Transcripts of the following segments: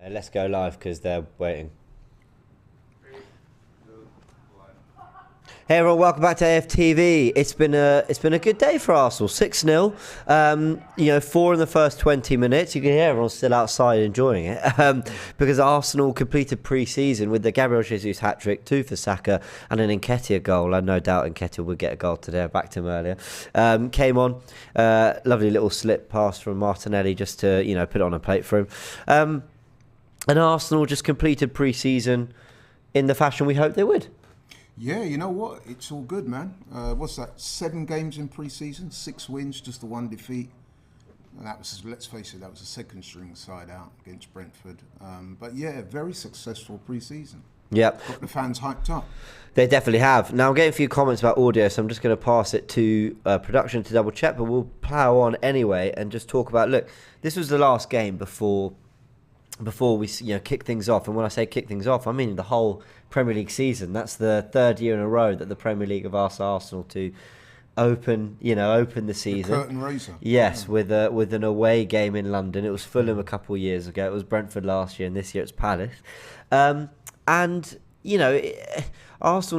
Let's go live because they're waiting. Hey everyone, welcome back to AFTV. It's been a good day for Arsenal. 6-0. 4 in the first 20 minutes. You can hear everyone's still outside enjoying it because Arsenal completed pre-season with the Gabriel Jesus hat-trick, 2 for Saka and an Nketiah goal. I no doubt Nketiah would get a goal today. I backed him earlier. Came on, lovely little slip pass from Martinelli just to put it on a plate for him. And Arsenal just completed pre-season in the fashion we hoped they would. Yeah, you know what? It's all good, man. What's that? 7 games in pre-season, 6 wins, just the 1 defeat. And that was, let's face it, that was a second-string side out against Brentford. But yeah, very successful pre-season. Yep. Got the fans hyped up. They definitely have. Now, I'm getting a few comments about audio, so I'm just going to pass it to production to double check, but we'll plough on anyway and just talk about, look, this was the last game before we kick things off. And when I say kick things off, I mean the whole Premier League season. That's the 3rd year in a row that the Premier League have asked Arsenal to open the season. The curtain raiser. Yes, with an away game in London. It was Fulham a couple of years ago. It was Brentford last year, and this year it's Palace. Arsenal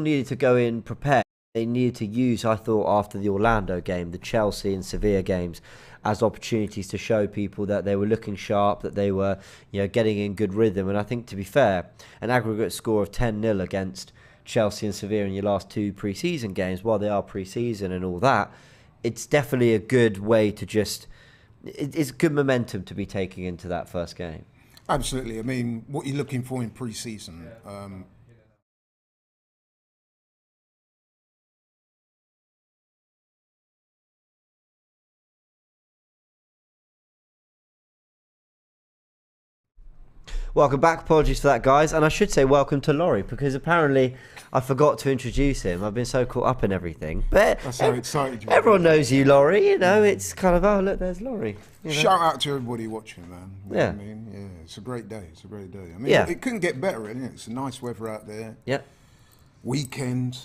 needed to go in prepared. They needed to use, I thought, after the Orlando game, the Chelsea and Sevilla games, as opportunities to show people that they were looking sharp, that they were getting in good rhythm. And I think, to be fair, an aggregate score of 10-0 against Chelsea and Sevilla in your last 2 pre-season games, while they are pre-season and all that, it's definitely a good way to it's good momentum to be taking into that first game. Absolutely. I mean, what you're looking for in pre-season, Welcome back. Apologies for that, guys. And I should say welcome to Laurie, because apparently I forgot to introduce him. I've been so caught up in everything. But that's how excited you are. Everyone knows you, Laurie. It's kind of, oh, look, there's Laurie. Shout out to everybody watching, man. You know yeah. what I mean? Yeah, it's a great day. It's a great day. I mean, yeah. It couldn't get better, isn't it? It's a nice weather out there. Yeah. Weekend,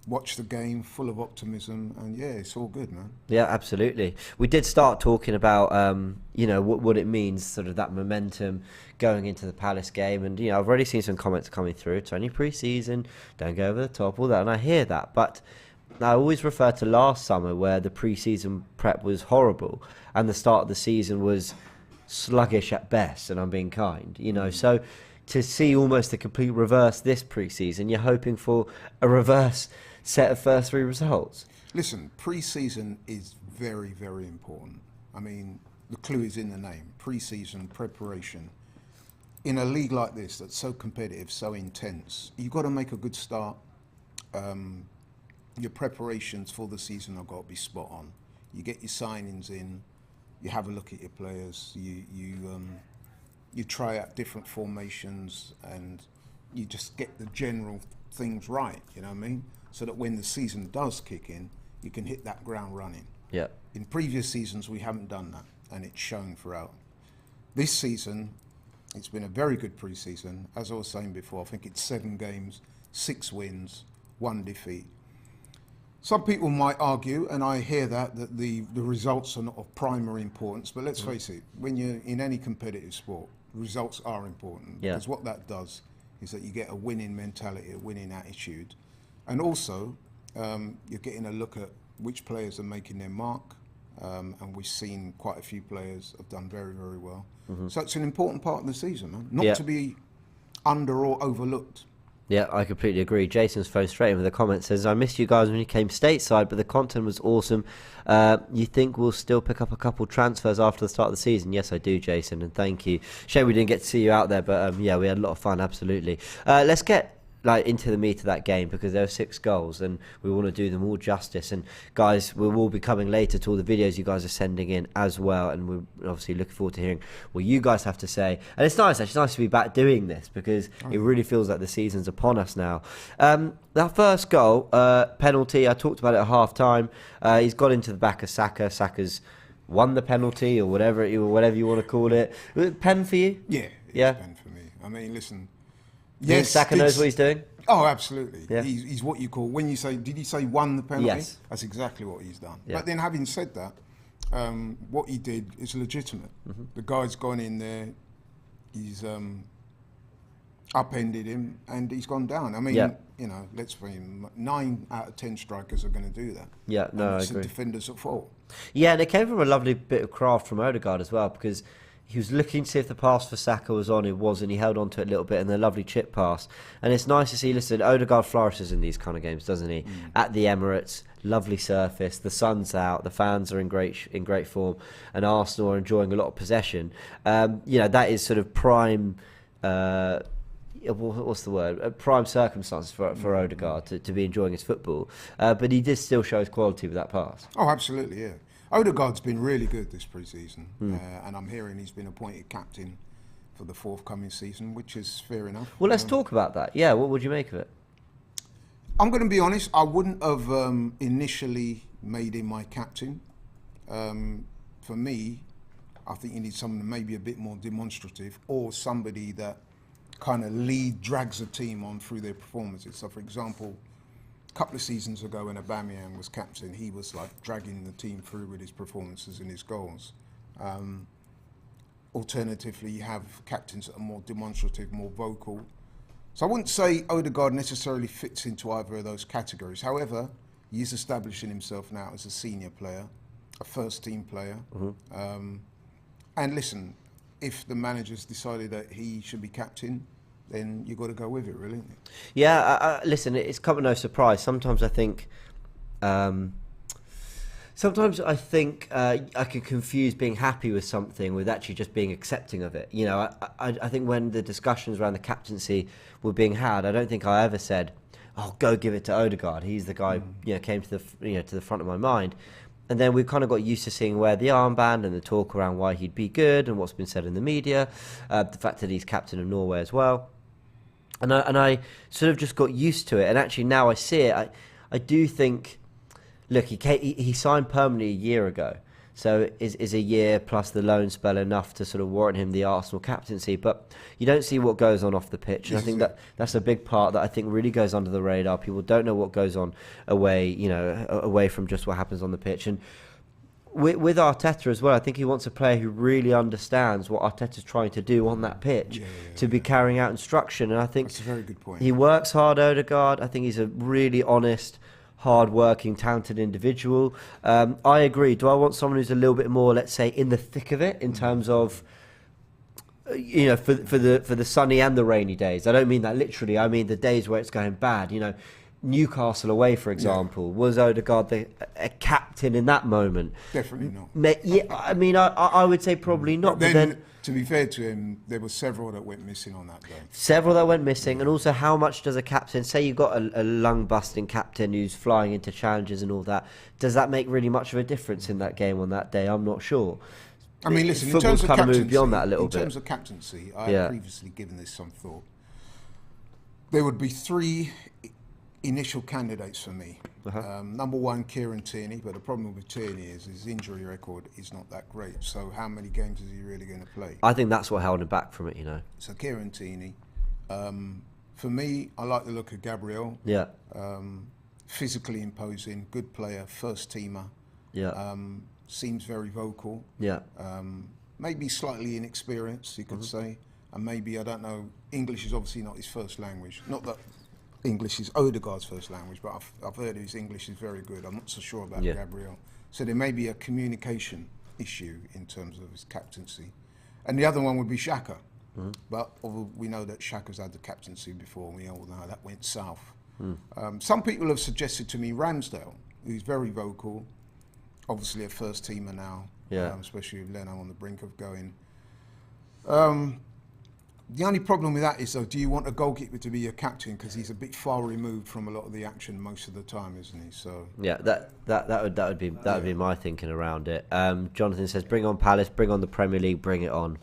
watch the game, full of optimism, and yeah, it's all good, man. Yeah, absolutely. We did start talking about, what it means, sort of that momentum going into the Palace game, and I've already seen some comments coming through. It's only pre-season, don't go over the top, all that, and I hear that, but I always refer to last summer where the pre-season prep was horrible, and the start of the season was sluggish at best, and I'm being kind, so to see almost a complete reverse this pre-season, you're hoping for a reverse set of first 3 results. Listen, pre-season is very, very important. I mean, the clue is in the name. Pre-season preparation. In a league like this that's so competitive, so intense, you've got to make a good start. Your preparations for the season have got to be spot on. You get your signings in, you have a look at your players, you try out different formations, and you just get the general things right, you know what I mean? So that when the season does kick in, you can hit that ground running. Yeah. In previous seasons, we haven't done that, and it's shown throughout. This season, it's been a very good pre-season. As I was saying before, I think it's 7 games, 6 wins, 1 defeat. Some people might argue, and I hear that the results are not of primary importance, but let's face it, when you're in any competitive sport, results are important. Yeah. Because what that does is that you get a winning mentality, a winning attitude. And also, you're getting a look at which players are making their mark, and we've seen quite a few players have done very, very well. Mm-hmm. So it's an important part of the season, man, not to be under or overlooked. Yeah, I completely agree. Jason's phoned straight in with a comment, says, I missed you guys when you came stateside, but the content was awesome. You think we'll still pick up a couple transfers after the start of the season? Yes, I do, Jason, and thank you. Shame we didn't get to see you out there, but we had a lot of fun, absolutely. Let's get into the meat of that game, because there are 6 goals and we want to do them all justice. And guys, we will be coming later to all the videos you guys are sending in as well, and we're obviously looking forward to hearing what you guys have to say. And it's nice, actually, it's nice to be back doing this, because it really feels like the season's upon us now. That first goal, penalty, I talked about it at half time. He's got into the back of Saka. Saka's won the penalty, or whatever you want to call it. Pen for you? Yeah, yeah. Pen for me. I mean, listen. Yes, Saka knows what he's doing? Oh, absolutely. Yeah. He's what you call, when you say, did he say won the penalty? Yes. That's exactly what he's done. Yeah. But then having said that, what he did is legitimate. Mm-hmm. The guy's gone in there, he's upended him and he's gone down. I mean, Yeah. you know, let's face it, 9 out of 10 strikers are going to do that. Yeah, no, and I it's the agree. defenders at fault. Yeah, and it came from a lovely bit of craft from Odegaard as well, because he was looking to see if the pass for Saka was on. It wasn't. He held on to it a little bit, and a lovely chip pass. And it's nice to see. Listen, Odegaard flourishes in these kind of games, doesn't he? At the Emirates, lovely surface. The sun's out. The fans are in great form, and Arsenal are enjoying a lot of possession. That is sort of prime. What's the word? Prime circumstances for Odegaard to be enjoying his football. But he did still show his quality with that pass. Oh, absolutely, yeah. Odegaard's been really good this pre-season, and I'm hearing he's been appointed captain for the forthcoming season, which is fair enough. Well, let's talk about that. Yeah, what would you make of it? I'm going to be honest, I wouldn't have initially made him my captain. For me, I think you need someone maybe a bit more demonstrative, or somebody that kind of drags a team on through their performances. So, for example, a couple of seasons ago when Aubameyang was captain, he was like dragging the team through with his performances and his goals. Alternatively, you have captains that are more demonstrative, more vocal. So I wouldn't say Odegaard necessarily fits into either of those categories. However, he's establishing himself now as a senior player, a first-team player. And listen, if the manager's decided that he should be captain, then you've got to go with it, really. Yeah, listen, it's come as no surprise. Sometimes I think I can confuse being happy with something with actually just being accepting of it. You know, I think when the discussions around the captaincy were being had, I don't think I ever said, "Oh, go give it to Odegaard. He's the guy." Came to the front of my mind. And then we've kind of got used to seeing where the armband and the talk around why he'd be good and what's been said in the media, the fact that he's captain of Norway as well. And I sort of just got used to it. And actually now I see it. I do think, look, he signed permanently a year ago. So is a year plus the loan spell enough to sort of warrant him the Arsenal captaincy? But you don't see what goes on off the pitch. And I think that's a big part that I think really goes under the radar. People don't know what goes on away from just what happens on the pitch. And with Arteta as well, I think he wants a player who really understands what Arteta's trying to do on that pitch to be carrying out instruction. And I think that's a very good point. He works hard, Odegaard. I think he's a really honest, hard-working, talented individual. I agree. Do I want someone who's a little bit more, let's say, in the thick of it in terms of, for the sunny and the rainy days? I don't mean that literally. I mean the days where it's going bad. Newcastle away, for example. Was Odegaard a captain in that moment? Definitely not. Yeah, I mean, I would say probably not. But then, to be fair to him, there were several that went missing on that day. Several that went missing, and also how much does a captain, say you've got a lung-busting captain who's flying into challenges and all that, does that make really much of a difference in that game on that day? I'm not sure. I mean, listen, in Football's terms of kind of captaincy, moved beyond that a little bit. In terms of captaincy, I have previously given this some thought. There would be 3 initial candidates for me. Number 1, Kieran Tierney, but the problem with Tierney is his injury record is not that great. So how many games is he really going to play? I think that's what held him back from it, So Kieran Tierney. For me, I like the look of Gabriel. Yeah. Physically imposing, good player, first teamer. Yeah. Seems very vocal. Yeah. Maybe slightly inexperienced, you could say. And maybe, I don't know, English is obviously not his first language. Not that English is Odegaard's first language, but I've heard his English is very good. I'm not so sure about Gabriel. So there may be a communication issue in terms of his captaincy. And the other one would be Xhaka. But we know that Xhaka's had the captaincy before. We all know that went south. Some people have suggested to me Ramsdale, who's very vocal, obviously a first teamer now, especially with Leno on the brink of going. The only problem with that is, though, do you want a goalkeeper to be your captain? Because he's a bit far removed from a lot of the action most of the time, isn't he? So yeah, that would be my thinking around it. Jonathan says, "Bring on Palace, bring on the Premier League, bring it on."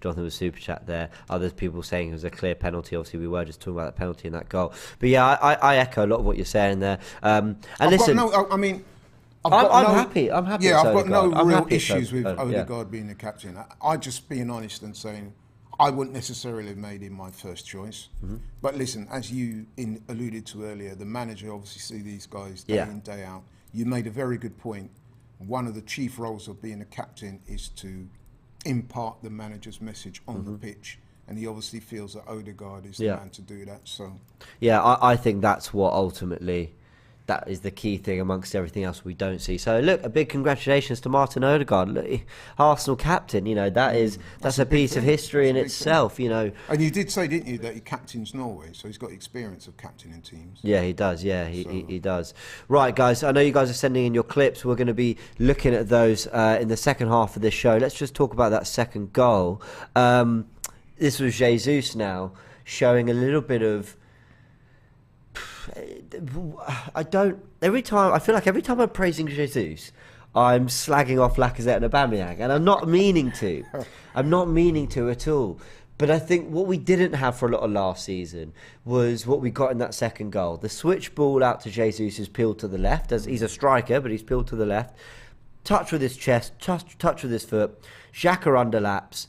Jonathan was super chat there. Others people saying it was a clear penalty. Obviously, we were just talking about that penalty and that goal. But yeah, I echo a lot of what you're saying there. And listen, I'm happy. Yeah, I've got no real issues with Odegaard being the captain. I just being honest and saying, I wouldn't necessarily have made him my first choice. But listen, as you alluded to earlier, the manager obviously see these guys day in, day out. You made a very good point. One of the chief roles of being a captain is to impart the manager's message on the pitch. And he obviously feels that Odegaard is the man to do that. So, yeah, I think that's what ultimately, that is the key thing amongst everything else we don't see. So look, a big congratulations to Martin Odegaard, look, Arsenal captain. You know, that's a piece of history in itself. You know, and you did say, didn't you, that he captains Norway, so he's got experience of captaining teams. Yeah, he does. Yeah, he does. Right, guys, I know you guys are sending in your clips. We're going to be looking at those in the second half of this show. Let's just talk about that second goal. This was Jesus now showing a little bit of. I feel like every time I'm praising Jesus, I'm slagging off Lacazette and Aubameyang, and I'm not meaning to. I'm not meaning to at all. But I think what we didn't have for a lot of last season was what we got in that second goal. The switch ball out to Jesus is peeled to the left, as he's a striker, but he's peeled to the left. Touch with his chest, touch with his foot. Xhaka underlaps.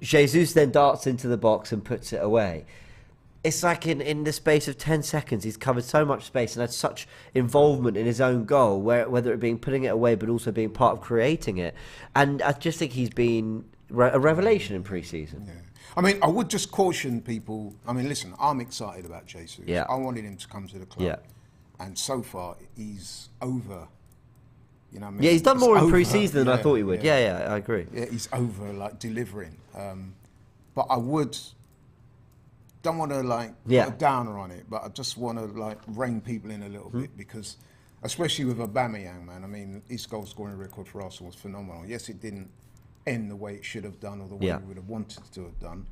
Jesus then darts into the box and puts it away. It's like in the space of 10 seconds, he's covered so much space and had such involvement in his own goal, whether it being putting it away, but also being part of creating it. And I just think he's been a revelation in pre-season. Yeah. I mean, I would just caution people. I mean, listen, I'm excited about Jesus. Yeah. I wanted him to come to the club. Yeah. And so far, he's over. You know what I mean? Yeah, he's done more in pre-season than I thought he would. Yeah, I agree. Yeah, he's over, like, delivering. But I don't want to, like, put a downer on it, but I just want to, like, rein people in a little bit, because, especially with Aubameyang, man, I mean, his goal-scoring record for Arsenal was phenomenal. Yes, it didn't end the way it should have done, or the way we would have wanted to have done.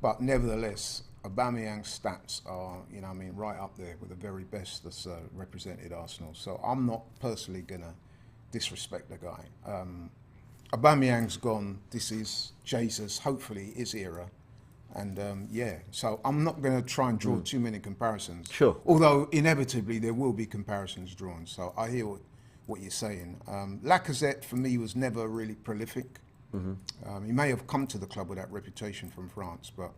But nevertheless, Aubameyang's stats are, you know what I mean, right up there with the very best that's represented Arsenal. So I'm not personally going to disrespect the guy. Aubameyang's gone. This is Jesus, hopefully, his era. And so I'm not going to try and draw too many comparisons. Sure. Although inevitably there will be comparisons drawn. So I hear what you're saying. Lacazette, for me, was never really prolific. He may have come to the club with that reputation from France, but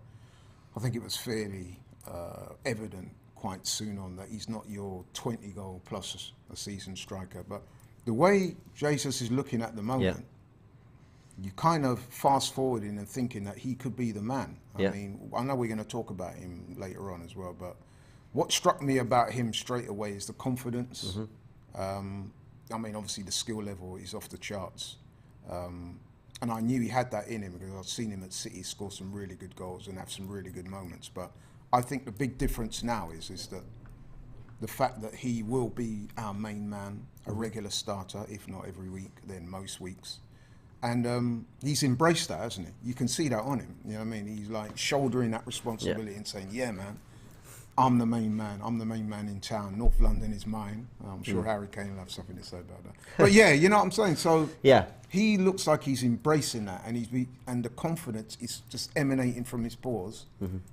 I think it was fairly evident quite soon on that he's not your 20-goal plus a season striker. But the way Jesus is looking at the moment, you kind of fast forwarding and thinking that he could be the man. I mean, I know we're going to talk about him later on as well, but what struck me about him straight away is the confidence. I mean, obviously the skill level is off the charts. And I knew he had that in him because I've seen him at City score some really good goals and have some really good moments. But I think the big difference now is that the fact that he will be our main man, a regular starter, if not every week, then most weeks. And he's embraced that, hasn't he? You can see that on him. You know what I mean? He's like shouldering that responsibility and saying, yeah, man, I'm the main man. I'm the main man in town. North London is mine. I'm sure Harry Kane will have something to say about that. But yeah, you know what I'm saying? So he looks like he's embracing that, and the confidence is just emanating from his pores,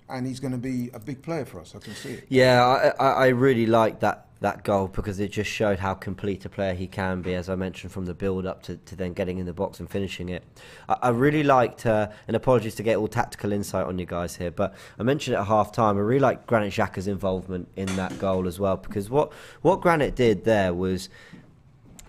and he's going to be a big player for us. I can see it. Yeah, I really like that goal because it just showed how complete a player he can be, as I mentioned, from the build-up to then getting in the box and finishing it. I really liked, and apologies to get all tactical insight on you guys here, but I mentioned it at half-time, I really liked Granit Xhaka's involvement in that goal as well, because what Granit did there was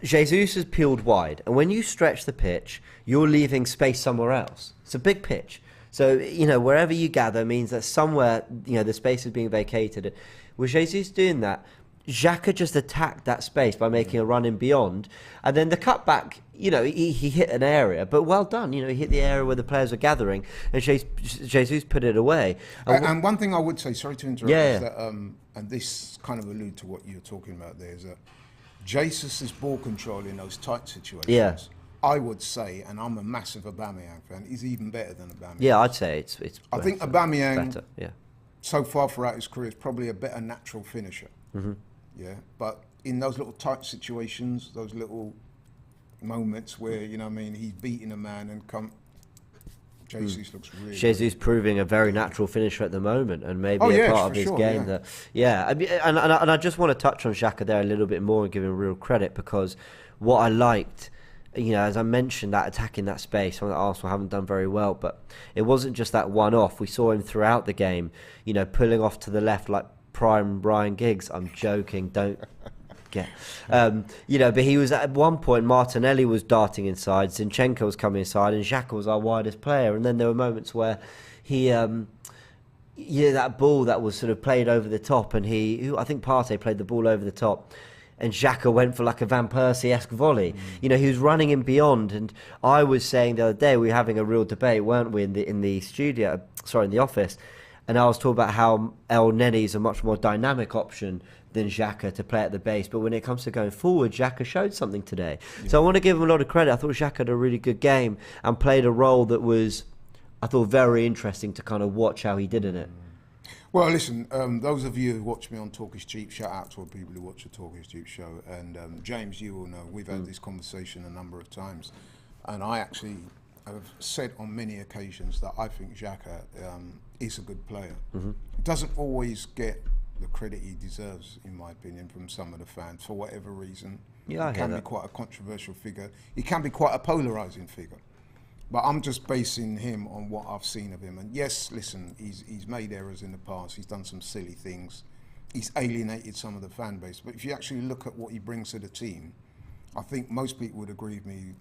Jesus has peeled wide, and when you stretch the pitch, you're leaving space somewhere else. It's a big pitch. So, you know, wherever you gather means that somewhere, you know, the space is being vacated. With Jesus doing that, Xhaka just attacked that space by making a run in beyond, and then the cutback, you know, he hit an area, but well done. You know, he hit the area where the players were gathering, and Jesus put it away. And one thing I would say, sorry to interrupt, is that, and this kind of allude to what you're talking about there, is that Jesus' ball control in those tight situations, I would say, and I'm a massive Aubameyang fan, is even better than Aubameyang. Yeah, I'd say it's I think Aubameyang, better, so far throughout his career, is probably a better natural finisher. Yeah, but in those little tight situations, those little moments where, you know what I mean, he's beating a man and Jesus looks really Jesus good. Proving a very natural finisher at the moment, and maybe a part of his game. I mean, and I just want to touch on Xhaka there a little bit more and give him real credit, because what I liked, you know, as I mentioned, that attacking that space, something that Arsenal haven't done very well, but it wasn't just that one-off. We saw him throughout the game, you know, pulling off to the left like prime Ryan Giggs. I'm joking. Don't get. But he was at one point, Martinelli was darting inside, Zinchenko was coming inside, and Xhaka was our widest player. And then there were moments where he, that ball that was sort of played over the top, and I think Partey played the ball over the top, and Xhaka went for like a Van Persie-esque volley. He was running in beyond, and I was saying the other day, we were having a real debate, weren't we, in the studio, in the office, and I was talking about how El Neni is a much more dynamic option than Xhaka to play at the base. But when it comes to going forward, Xhaka showed something today. Yeah. So I want to give him a lot of credit. I thought Xhaka had a really good game and played a role that was, I thought, very interesting to kind of watch how he did in it. Well, listen, those of you who watch me on Talk is Cheap, shout out to all the people who watch the Talk is Cheap show. And James, you will know, we've had this conversation a number of times. And I actually have said on many occasions that I think Xhaka is a good player. Mm-hmm. He doesn't always get the credit he deserves, in my opinion, from some of the fans, for whatever reason. Yeah, he can be quite a controversial figure. He can be quite a polarising figure. But I'm just basing him on what I've seen of him. And yes, listen, he's made errors in the past. He's done some silly things. He's alienated some of the fan base. But if you actually look at what he brings to the team, I think most people would agree with me.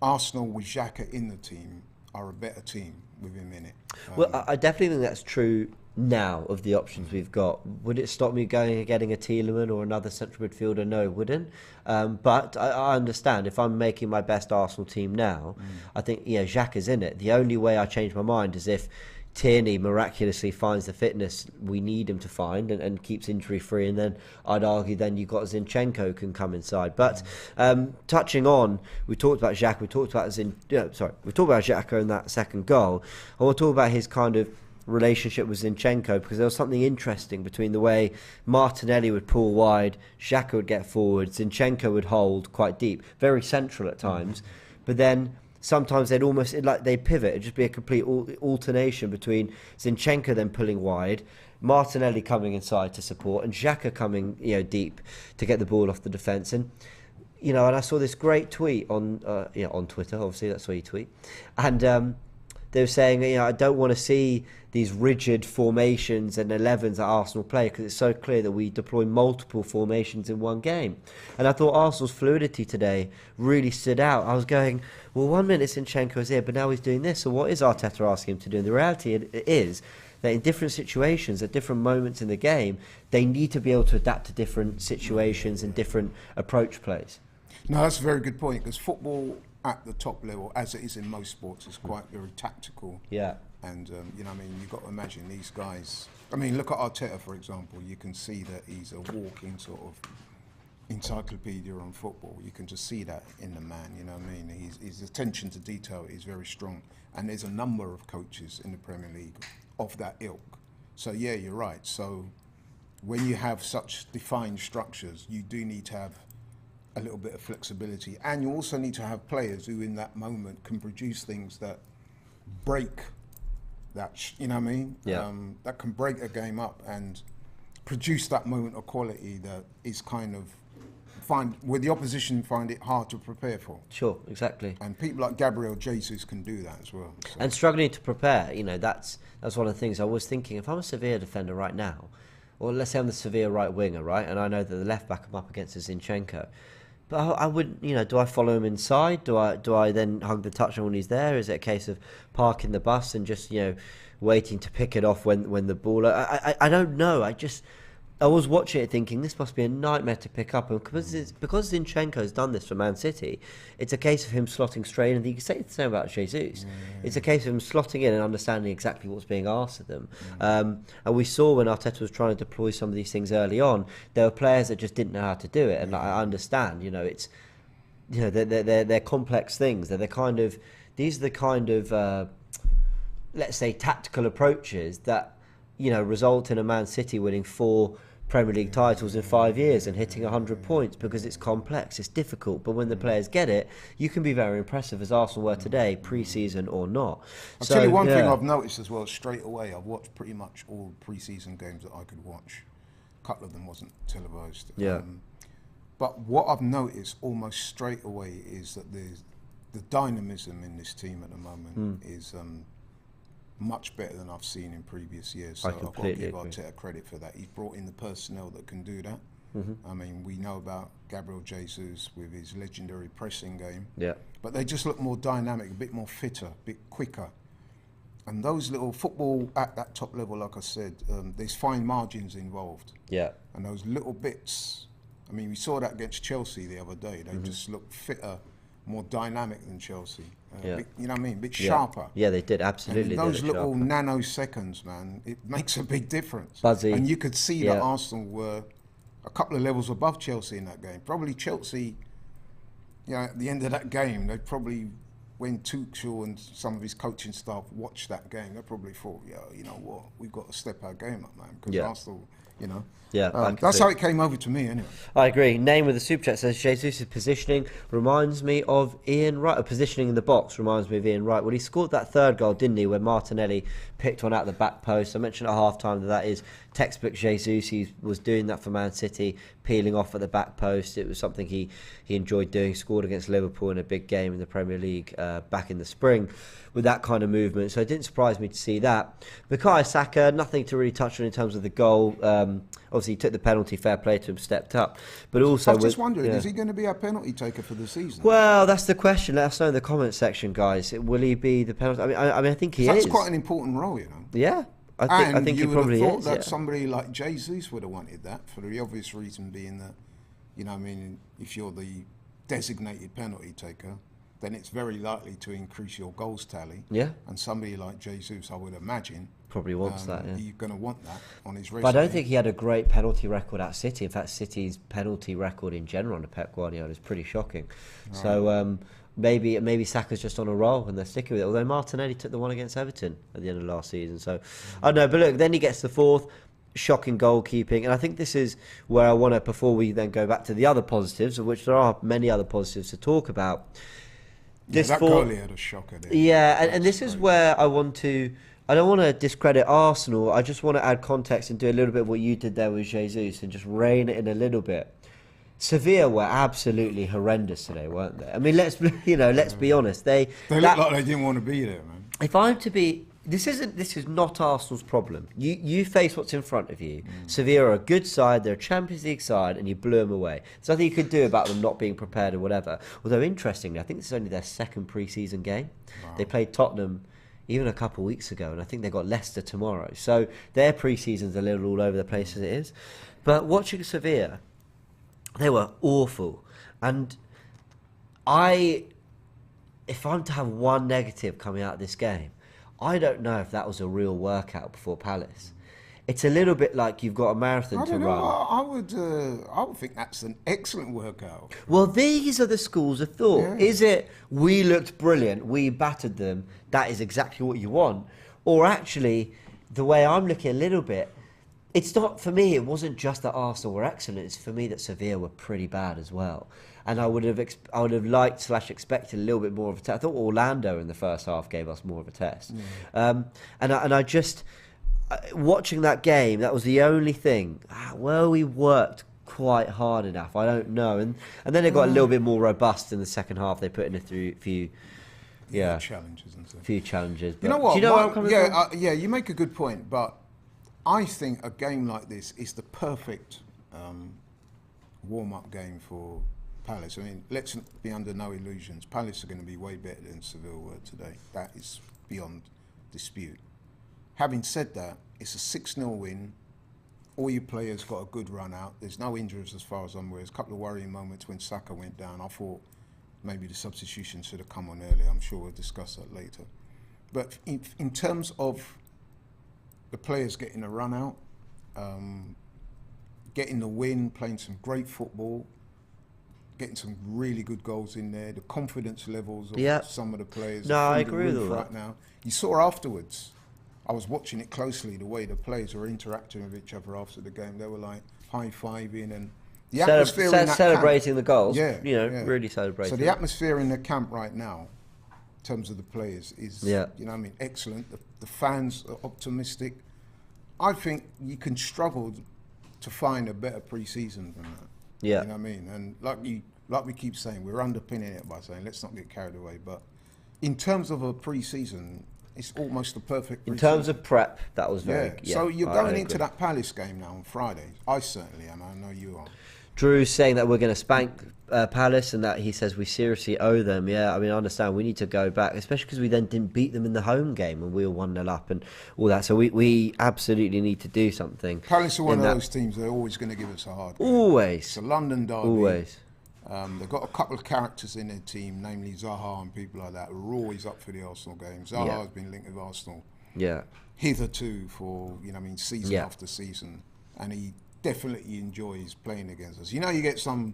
Arsenal with Xhaka in the team are a better team with him in it. Well, I definitely think that's true now of the options we've got. Would it stop me going and getting a Tielemans or another central midfielder? No, it wouldn't. But I understand if I'm making my best Arsenal team now, I think Xhaka's in it. The only way I change my mind is if Tierney miraculously finds the fitness we need him to find and keeps injury free, and then I'd argue then you've got Zinchenko can come inside. But touching on, we talked about Xhaka, we talked about Xhaka in that second goal. I want to talk about his kind of relationship with Zinchenko, because there was something interesting between the way Martinelli would pull wide, Xhaka would get forward, Zinchenko would hold quite deep, very central at times, but then sometimes they'd pivot. It'd just be a complete alternation between Zinchenko then pulling wide, Martinelli coming inside to support, and Xhaka coming deep to get the ball off the defence. And and I saw this great tweet on Twitter. Obviously, that's where you tweet, and they were saying, I don't want to see these rigid formations and 11s that Arsenal play, because it's so clear that we deploy multiple formations in one game. And I thought Arsenal's fluidity today really stood out. I was going, well, 1 minute Zinchenko's here, but now he's doing this. So what is Arteta asking him to do? And the reality is that in different situations, at different moments in the game, they need to be able to adapt to different situations and different approach plays. No, that's a very good point, because football at the top level, as it is in most sports, is quite very tactical. Yeah. And, you've got to imagine these guys. Look at Arteta, for example. You can see that he's a walking sort of encyclopedia on football. You can just see that in the man, His attention to detail is very strong. And there's a number of coaches in the Premier League of that ilk. So, yeah, you're right. So when you have such defined structures, you do need to have a little bit of flexibility, and you also need to have players who in that moment can produce things that break that that can break a game up and produce that moment of quality that is kind of where the opposition find it hard to prepare for. Sure, exactly. And people like Gabriel Jesus can do that as well. So. And struggling to prepare, that's one of the things I was thinking. If I'm a Sevilla defender right now, or let's say I'm the Sevilla right winger, right, and I know that the left back I'm up against is Zinchenko, but I wouldn't, do I follow him inside? Do I then hug the touchline when he's there? Is it a case of parking the bus and just, waiting to pick it off when the ball... I don't know. I was watching it thinking this must be a nightmare to pick up, and because Zinchenko's done this for Man City, it's a case of him slotting straight in. You can say the same about Jesus. It's a case of him slotting in and understanding exactly what's being asked of them. And we saw when Arteta was trying to deploy some of these things early on, there were players that just didn't know how to do it. And I understand, it's they're complex things. These are the kind of let's say tactical approaches that result in a Man City winning 4 Premier League titles in 5 years and hitting 100 points, because it's complex, it's difficult, but when the players get it, you can be very impressive, as Arsenal were today, pre-season or not. I'll tell you one thing I've noticed as well, straight away. I've watched pretty much all pre-season games that I could watch. A couple of them wasn't televised. Yeah. But what I've noticed almost straight away is that the dynamism in this team at the moment is much better than I've seen in previous years. So I've got to give Arteta credit for that. He's brought in the personnel that can do that. I mean, we know about Gabriel Jesus with his legendary pressing game. Yeah. But they just look more dynamic, a bit more fitter, a bit quicker. And those little football at that top level, like I said, there's fine margins involved. Yeah. And those little bits, I mean, we saw that against Chelsea the other day. They just looked fitter, more dynamic than Chelsea. Bit, you know what I mean? A bit sharper. Yeah, they did, absolutely. And in those little nanoseconds, man, it makes a big difference. Buzzy. And you could see that Arsenal were a couple of levels above Chelsea in that game. Probably Chelsea, you know, at the end of that game, they probably, when Tuchel and some of his coaching staff watched that game, they probably thought, yeah, you know what, we've got to step our game up, man, because Arsenal, you know. Yeah, that's how it came over to me, anyway. I agree. Name with the super chat says Jesus' positioning reminds me of Ian Wright. Positioning in the box reminds me of Ian Wright. Well, he scored that third goal, didn't he, where Martinelli picked one out the back post. I mentioned at half time that is textbook Jesus. He was doing that for Man City, peeling off at the back post. It was something he enjoyed doing. Scored against Liverpool in a big game in the Premier League back in the spring with that kind of movement. So it didn't surprise me to see that. Bukayo Saka, nothing to really touch on in terms of the goal. Obviously, he took the penalty, fair play to him, stepped up. But also, I was just wondering, is he going to be our penalty taker for the season? Well, that's the question. Let us know in the comments section, guys. Will he be the penalty? I mean, I think he is. That's quite an important role, you know. Yeah, I think he probably thought is. That somebody like Jesus would have wanted that, for the obvious reason being that, you know, I mean, if you're the designated penalty taker, then it's very likely to increase your goals tally. Yeah. And somebody like Jesus, I would imagine, probably wants that. Yeah. You're going to want that on his resume. But I don't think he had a great penalty record at City. In fact, City's penalty record in general under Pep Guardiola is pretty shocking. Right. So maybe Saka's just on a roll and they're sticking with it. Although Martinelli took the one against Everton at the end of last season. So I don't know. But look, then he gets the fourth. Shocking goalkeeping, and I think this is where I want to, before we then go back to the other positives, of which there are many other positives to talk about. That goalie had a shocker there. Yeah, and this is where I don't want to discredit Arsenal. I just want to add context and do a little bit of what you did there with Jesus and just rein it in a little bit. Sevilla were absolutely horrendous today, weren't they? I mean, let's be honest. They looked like they didn't want to be there, man. If I'm to be, this is not Arsenal's problem. You face what's in front of you. Sevilla are a good side, they're a Champions League side, and you blew them away. There's nothing you could do about them not being prepared or whatever. Although interestingly, I think this is only their second pre-season game. Wow. They played Tottenham even a couple of weeks ago, and I think they've got Leicester tomorrow. So their pre-season's a little all over the place as it is. But watching Sevilla, they were awful. And if I'm to have one negative coming out of this game, I don't know if that was a real workout before Palace. It's a little bit like you've got a marathon to run. I would think that's an excellent workout. Well, these are the schools of thought. Yeah. Is it, we looked brilliant, we battered them, that is exactly what you want? Or actually, the way I'm looking a little bit, it's not, for me, it wasn't just that Arsenal were excellent, it's for me that Sevilla were pretty bad as well. And I would have liked / expected a little bit more of a test. I thought Orlando in the first half gave us more of a test. And I just, watching that game, that was the only thing. Well, we worked quite hard enough. I don't know. And then it got a little bit more robust in the second half. They put in a few challenges and stuff. Few challenges. You know what? Do you know where I'm coming from? Yeah, you make a good point. But I think a game like this is the perfect warm-up game for Palace. I mean, let's be under no illusions. Palace are going to be way better than Seville were today. That is beyond dispute. Having said that, it's a 6-0 win. All your players got a good run out. There's no injuries as far as I'm aware. There's a couple of worrying moments when Saka went down. I thought maybe the substitution should have come on earlier. I'm sure we'll discuss that later. But in terms of the players getting a run out, getting the win, playing some great football, getting some really good goals in there, the confidence levels of some of the players. No, I agree with that. Right now, you saw afterwards, I was watching it closely, the way the players were interacting with each other after the game. They were like high-fiving and the atmosphere in that celebrating camp, the goals. Really celebrating. So the atmosphere in the camp right now, in terms of the players, is excellent. The fans are optimistic. I think you can struggle to find a better pre-season than that. Yeah. You know what I mean? And like we keep saying, we're underpinning it by saying, let's not get carried away. But in terms of a pre-season, it's almost the perfect pre-season. In terms of prep, that was very good. So you're going into that Palace game now on Friday. I certainly am. I know you are. Drew's saying that we're going to spank Palace, and that he says we seriously owe them. Yeah, I mean, I understand. We need to go back, especially because we then didn't beat them in the home game and we were 1-0 up and all that. So we absolutely need to do something. Palace are one of those teams that are always going to give us a hard game. Always. It's a London derby. Always. They've got a couple of characters in their team, namely Zaha and people like that, who are always up for the Arsenal game. Zaha has been linked with Arsenal hitherto for, season after season. And he definitely enjoys playing against us. You get some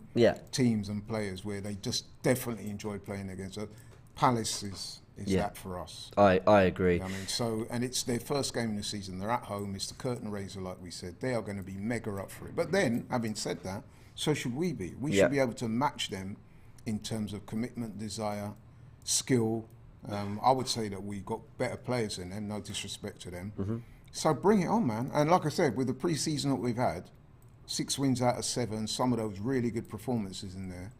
teams and players where they just definitely enjoy playing against us. Palace is that for us. I agree. And it's their first game in the season. They're at home. It's the curtain raiser, like we said. They are going to be mega up for it. But then, having said that, so should we be. We should be able to match them in terms of commitment, desire, skill. I would say that we've got better players than them, no disrespect to them. Mm-hmm. So bring it on, man. And like I said, with the pre-season that we've had, 6 wins out of 7, some of those really good performances in there,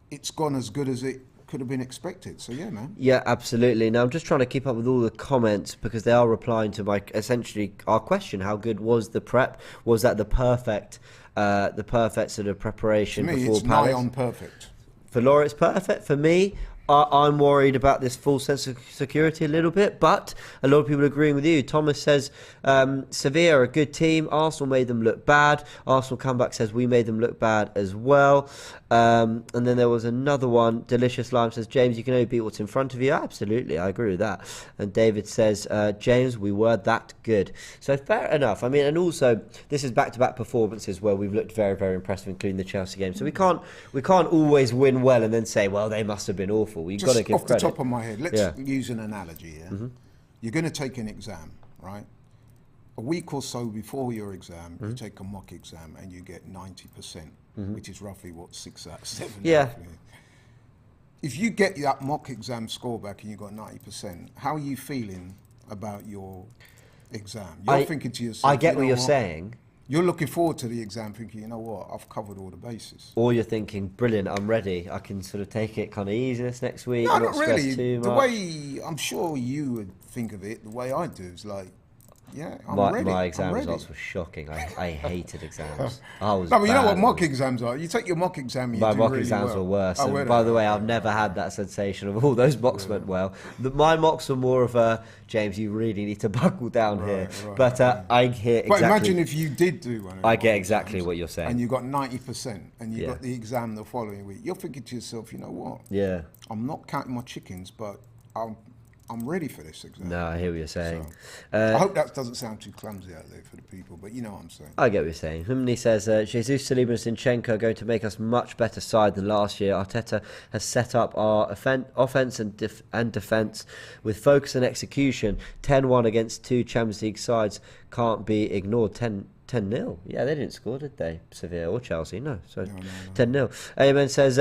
it's gone as good as it could have been expected. So yeah, man. Yeah, absolutely. Now I'm just trying to keep up with all the comments because they are replying to essentially our question: how good was the prep? Was that the perfect sort of preparation? For me, before it's Palace? nigh on perfect. For Laura, it's perfect. For me, I'm worried about this full sense of security a little bit, but a lot of people are agreeing with you. Thomas says Sevilla are a good team. Arsenal made them look bad. Arsenal comeback says we made them look bad as well. And then there was another one. Delicious Lime says, James, you can only beat what's in front of you. Absolutely, I agree with that. And David says, James, we were that good. So fair enough. I mean, and also this is back-to-back performances where we've looked very, very impressive, including the Chelsea game. So we can't always win well and then say, well, they must have been awful. You've got to give off credit. The top of my head, let's use an analogy here. Mm-hmm. You're going to take an exam, right? A week or so before your exam, you take a mock exam and you get 90%, which is roughly, 6 out of 7? Yeah. Roughly. If you get that mock exam score back and you got 90%, how are you feeling about your exam? You're thinking to yourself, I get what you're saying. You're looking forward to the exam thinking, you know what, I've covered all the bases. Or you're thinking, brilliant, I'm ready. I can sort of take it kind of easy this next week. No, not really. Too The much. way I'm sure you would think of it, the way I do is like, I'm ready. My exam results were shocking. I hated exams. I was No, but you know bad what at mock them. exams are? You take your mock exam and you My do mock really exams well. were worse. Oh, And were by they? the way, I've never had that sensation of all those mocks went well. My mocks were more of a, James, you really need to buckle down here. Right, But I hear exactly. But imagine if you did do one. I get exactly what you're saying. And you got 90% and you got the exam the following week. You're thinking to yourself, you know what? Yeah. I'm not counting my chickens, but I'm ready for this exam. No, I hear what you're saying. So, I hope that doesn't sound too clumsy out there for the people, but you know what I'm saying. I get what you're saying. Humni says, Jesus, Saliba and Zinchenko are going to make us much better side than last year. Arteta has set up our offence and defence with focus and execution. 10-1 against 2 Champions League sides can't be ignored. 10-0. Yeah, they didn't score, did they? Sevilla or Chelsea? No. So 10-0. Amen says,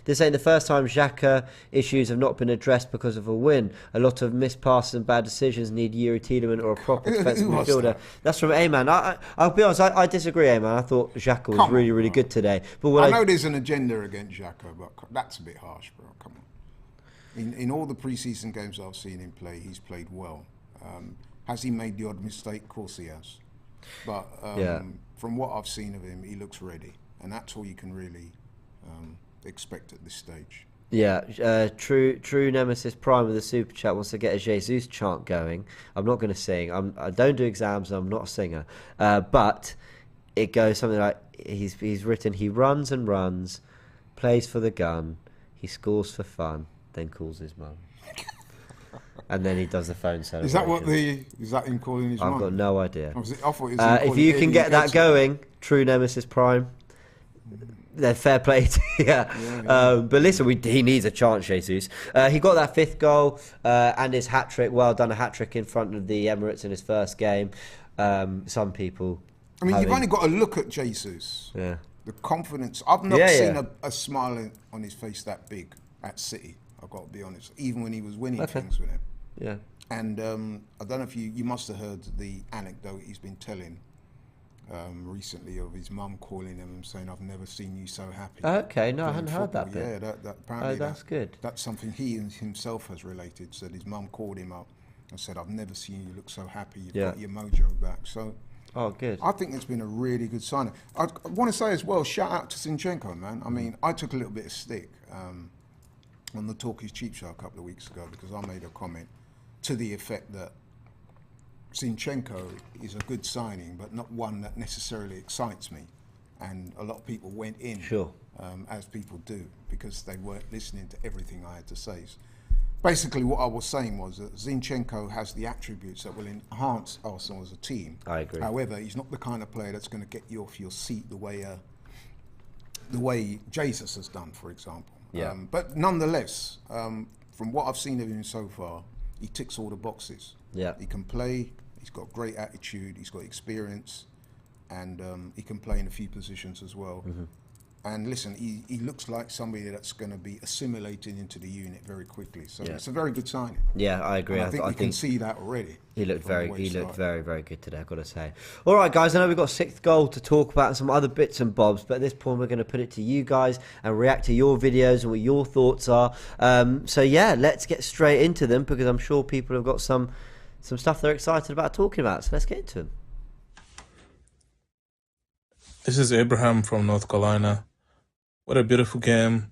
this ain't the first time Xhaka issues have not been addressed because of a win. A lot of missed passes and bad decisions need Yuri Tielemans or a proper defensive midfielder. That's from Amen. I'll be honest, I disagree, Amen. I thought Xhaka was really good today. But I know there's an agenda against Xhaka, but that's a bit harsh, bro. Come on. In all the pre-season games I've seen him play, he's played well. Has he made the odd mistake? Of course he has. But from what I've seen of him, he looks ready. And that's all you can really expect at this stage. Yeah, true Nemesis Prime with the super chat wants to get a Jesus chant going. I'm not going to sing. I don't do exams. I'm not a singer. But it goes something like, he's written, he runs and runs, plays for the gun, he scores for fun, then calls his mum. And then he does the phone celebration. Is that him calling his mum? I've got no idea. I thought it was if you can get that going, true Nemesis Prime, then fair play to you. But listen, he needs a chance, Jesus. He got that 5th goal and his hat-trick. Well done, a hat-trick in front of the Emirates in his first game. Some people... I mean, you've only got to look at Jesus. Yeah. The confidence. I've not seen a smile on his face that big at City, I've got to be honest, even when he was winning things with him. Yeah. And I don't know if you must have heard the anecdote he's been telling recently of his mum calling him and saying, I've never seen you so happy. Okay, no, I hadn't heard that bit. Yeah, that apparently that's good. That's something he himself has related. Said his mum called him up and said, I've never seen you look so happy. You've got your mojo back. So Oh, good. I think it's been a really good signing. I want to say as well, shout out to Zinchenko, man. I mean, I took a little bit of stick on the Talk is Cheap show a couple of weeks ago because I made a comment to the effect that Zinchenko is a good signing, but not one that necessarily excites me. And a lot of people went in, Sure. As people do, because they weren't listening to everything I had to say. Basically, what I was saying was that Zinchenko has the attributes that will enhance Arsenal as a team. I agree. However, he's not the kind of player that's going to get you off your seat the way Jesus has done, for example. Yeah. But nonetheless, from what I've seen of him so far, he ticks all the boxes. Yeah. He can play. He's got great attitude. He's got experience, and he can play in a few positions as well. Mm-hmm. And listen, he looks like somebody that's going to be assimilated into the unit very quickly. So Yeah. it's a very good signing. Yeah, I agree. And I think we can see that already. He looked from the very, way he started. very good today, I've got to say. All right, guys, I know we've got a sixth goal to talk about and some other bits and bobs, but at this point we're going to put it to you guys and react to your videos and what your thoughts are. So yeah, let's get straight into them because I'm sure people have got some stuff they're excited about talking about. So let's get into them. This is Abraham from North Carolina. What a beautiful game,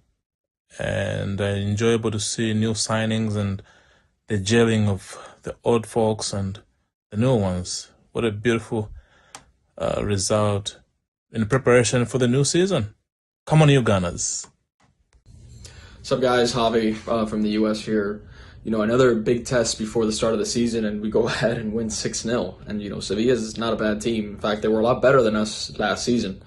and enjoyable to see new signings and the gelling of the old folks and the new ones. What a beautiful result in preparation for the new season. Come on, you Gunners. What's up, guys? Javi from the U.S. here. You know, another big test before the start of the season, and we go ahead and win 6-0. And, you know, Sevilla is not a bad team. In fact, they were a lot better than us last season.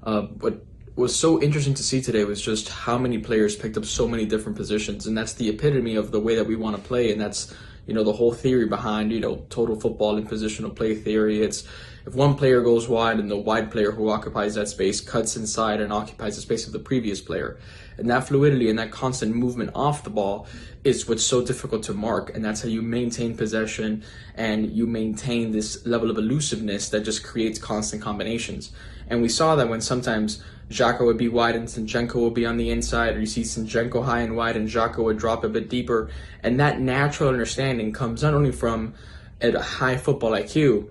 But what was so interesting to see today was just how many players picked up so many different positions. And that's the epitome of the way that we want to play. And that's, you know, the whole theory behind, you know, total football and positional play theory. It's if one player goes wide and the wide player who occupies that space cuts inside and occupies the space of the previous player. And that fluidity and that constant movement off the ball is what's so difficult to mark. And that's how you maintain possession and you maintain this level of elusiveness that just creates constant combinations. And we saw that when sometimes Xhaka would be wide and Zinchenko would be on the inside, or you see Zinchenko high and wide and Xhaka would drop a bit deeper. And that natural understanding comes not only from a high football IQ,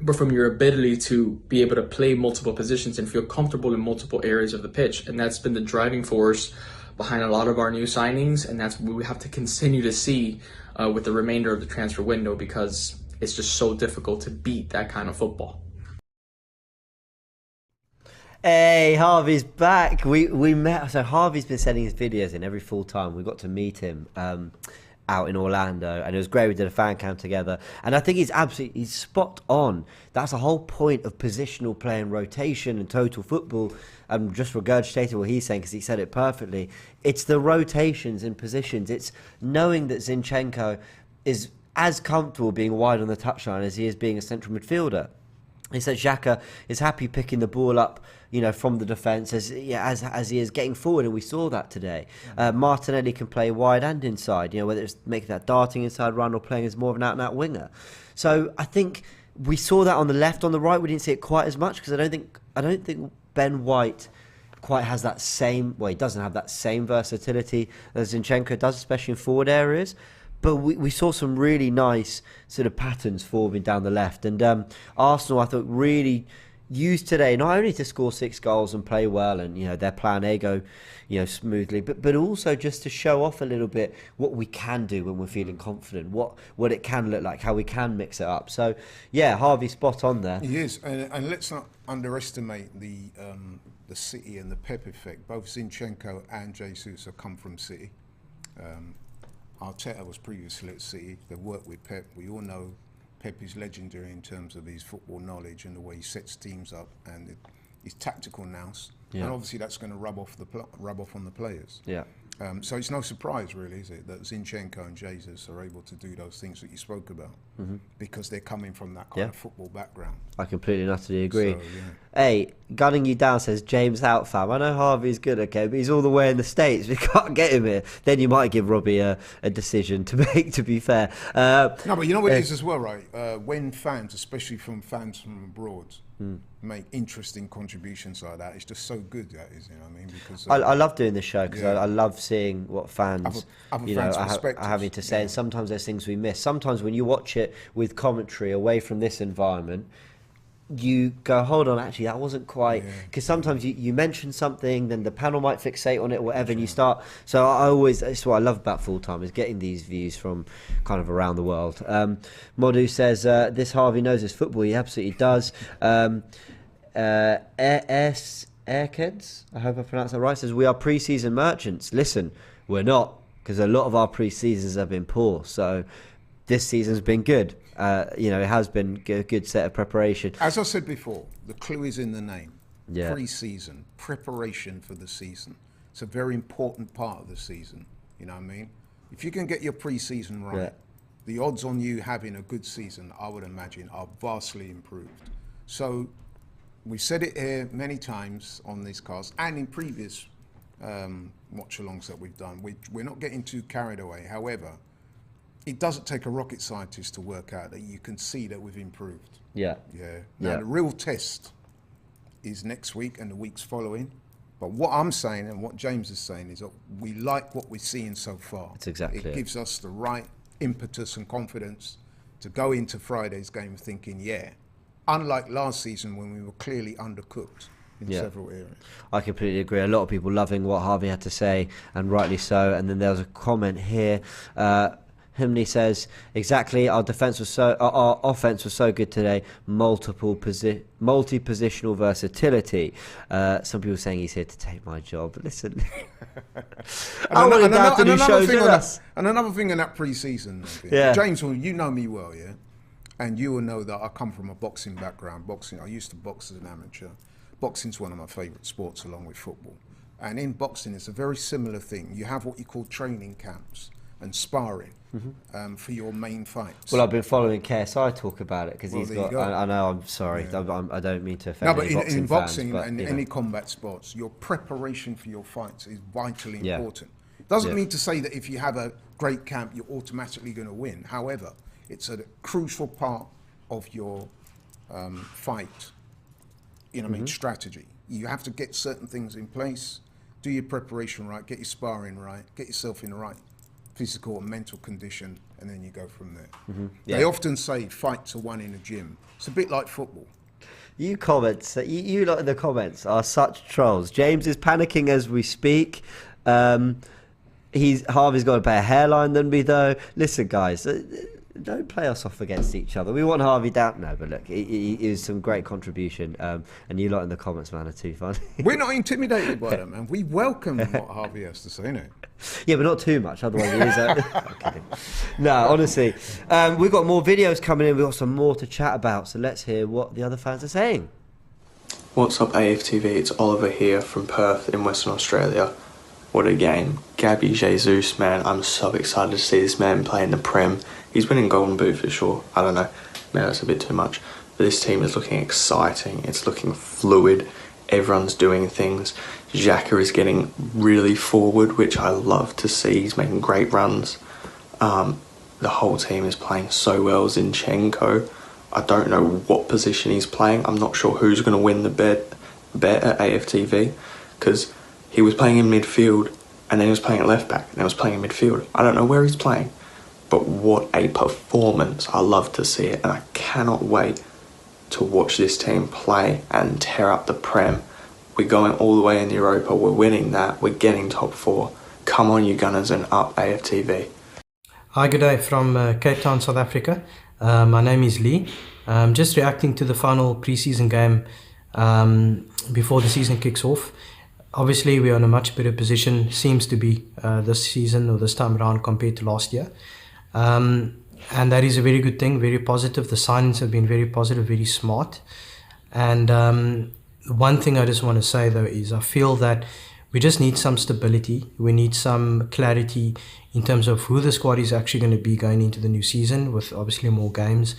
but from your ability to be able to play multiple positions and feel comfortable in multiple areas of the pitch. And that's been the driving force behind a lot of our new signings, and that's what we have to continue to see with the remainder of the transfer window, because it's just so difficult to beat that kind of football. Hey, Harvey's back. We met. So Harvey's been sending his videos in every full time. We got to meet him out in Orlando, and it was great. We did a fan cam together, and I think he's spot on. That's the whole point of positional play and rotation and total football. I'm just regurgitating what he's saying because he said it perfectly. It's the rotations in positions. It's knowing that Zinchenko is as comfortable being wide on the touchline as he is being a central midfielder. He said Xhaka is happy picking the ball up, you know, from the defence as he is getting forward, and we saw that today. Martinelli can play wide and inside, you know, whether it's making that darting inside run or playing as more of an out-and-out winger. So I think we saw that on the left. On the right, we didn't see it quite as much because I don't think Ben White quite has that same. Well, he doesn't have that same versatility as Zinchenko does, especially in forward areas. But we saw some really nice sort of patterns forming down the left. And Arsenal, I thought, really used today not only to score 6 goals and play well and, you know, their plan A go, you know, smoothly, but also just to show off a little bit what we can do when we're feeling confident, what it can look like, how we can mix it up. So, yeah, Harvey, spot on there. He is. And let's not underestimate the City and the Pep effect. Both Zinchenko and Jesus have come from City. Arteta was previously at City. They worked with Pep. We all know Pep is legendary in terms of his football knowledge and the way he sets teams up and his tactical nous. Yeah. And obviously that's going to rub off on the players. Yeah. So it's no surprise, really, is it, that Zinchenko and Jesus are able to do those things that you spoke about because they're coming from that kind of football background. I completely and utterly agree. So, yeah. Hey, gunning you down says James out, fam. I know Harvey's good, okay, but he's all the way in the States. We can't get him here. Then you might give Robbie a decision to make, to be fair. No, but you know what it is as well, right? When fans, especially fans from abroad, make interesting contributions like that, it's just so good, that is, you know what I mean? Because I love doing this show because I love seeing what fans, other you know, fans' are having to say. And sometimes there's things we miss. Sometimes when you watch it with commentary away from this environment, you go, hold on, actually that wasn't quite, because sometimes you mention something, then the panel might fixate on it or whatever, and you start. So I always, that's what I love about Full Time, is getting these views from kind of around the world. Modu says this Harvey knows his football. He absolutely does. Airkeds, I hope I pronounced that right, says we are pre-season merchants. Listen, we're not, because a lot of our pre-seasons have been poor, so this season's been good. It has been a good set of preparation. As I said before, the clue is in the name. Yeah. Pre-season, preparation for the season. It's a very important part of the season. You know what I mean? If you can get your pre-season right, the odds on you having a good season, I would imagine, are vastly improved. So we've said it here many times on this cast and in previous watch-alongs that we've done. We're not getting too carried away. However, it doesn't take a rocket scientist to work out that you can see that we've improved. Yeah. Now, the real test is next week and the weeks following. But what I'm saying and what James is saying is that we like what we're seeing so far. That's exactly it. It gives us the right impetus and confidence to go into Friday's game thinking, unlike last season when we were clearly undercooked in several areas. I completely agree. A lot of people loving what Harvey had to say, and rightly so. And then there was a comment here. Himney says, exactly, our offense was so good today, multi-positional versatility. Some people saying he's here to take my job. Listen, I want him down to do shows with us. And another thing in that pre-season, James, you know me well, and you will know that I come from a boxing background. I used to box as an amateur. Boxing's one of my favourite sports along with football. And in boxing, it's a very similar thing. You have what you call training camps and sparring for your main fights. Well, I've been following KSI talk about it because he's got. I know. I'm sorry. I don't mean to offend. No, but in boxing fans, and any combat sports, your preparation for your fights is vitally important. Doesn't mean to say that if you have a great camp, you're automatically going to win. However, it's a crucial part of your fight. Strategy. You have to get certain things in place. Do your preparation right. Get your sparring right. Get yourself in the right physical and mental condition, and then you go from there. They often say fights are won in a gym. It's a bit like football. You comments, you lot in the comments are such trolls. James is panicking as we speak. Harvey's got a better hairline than me, though. Listen, guys, don't play us off against each other. We want Harvey down. No, but look, he is some great contribution. And you lot in the comments, man, are too funny. We're not intimidated by that, man. We welcome what Harvey has to say, innit? Yeah, but not too much, otherwise it is. I'm kidding. No, honestly. We've got more videos coming in. We've got some more to chat about. So let's hear what the other fans are saying. What's up, AFTV? It's Oliver here from Perth in Western Australia. What a game. Gabby Jesus, man, I'm so excited to see this man play in the Prem. He's winning Golden Boot for sure. I don't know, maybe that's a bit too much. But this team is looking exciting. It's looking fluid. Everyone's doing things. Xhaka is getting really forward, which I love to see. He's making great runs. The whole team is playing so well. Zinchenko, I don't know what position he's playing. I'm not sure who's going to win the bet at AFTV, because he was playing in midfield, and then he was playing at left back, and then he was playing in midfield. I don't know where he's playing, but what a performance. I love to see it, and I cannot wait to watch this team play and tear up the Prem. We're going all the way in Europa. We're winning that. We're getting top 4. Come on, you Gunners, and up AFTV. Hi, good day from Cape Town, South Africa. My name is Lee. Just reacting to the final pre-season game before the season kicks off. Obviously, we're in a much better position, seems to be, this season or this time around compared to last year. And that is a very good thing, very positive. The signings have been very positive, very smart. And one thing I just want to say, though, is I feel that we just need some stability. We need some clarity in terms of who the squad is actually going to be going into the new season, with obviously more games.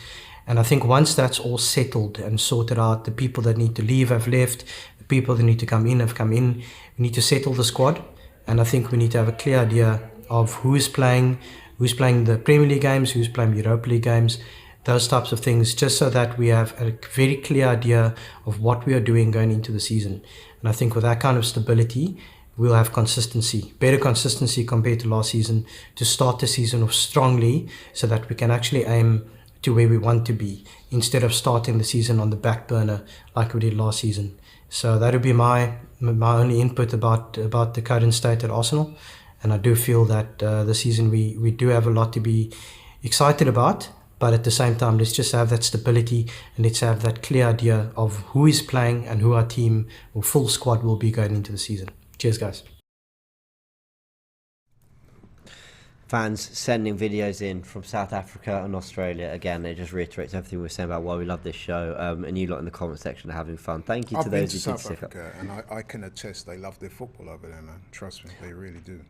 And I think once that's all settled and sorted out, the people that need to leave have left, the people that need to come in have come in. We need to settle the squad, and I think we need to have a clear idea of who's playing the Premier League games, who's playing Europa League games, those types of things, just so that we have a very clear idea of what we are doing going into the season. And I think with that kind of stability, we'll have consistency, better consistency compared to last season, to start the season off strongly, so that we can actually aim to where we want to be, instead of starting the season on the back burner like we did last season. So that would be my only input about the current state at Arsenal. And I do feel that this season we do have a lot to be excited about, but at the same time, let's just have that stability and let's have that clear idea of who is playing and who our team or full squad will be going into the season. Cheers, guys. Fans sending videos in from South Africa and Australia. Again, it just reiterates everything we were saying about why we love this show. And you lot in the comment section are having fun. Thank you to those who did stick up. And I can attest they love their football over there, man. Trust me, they really do.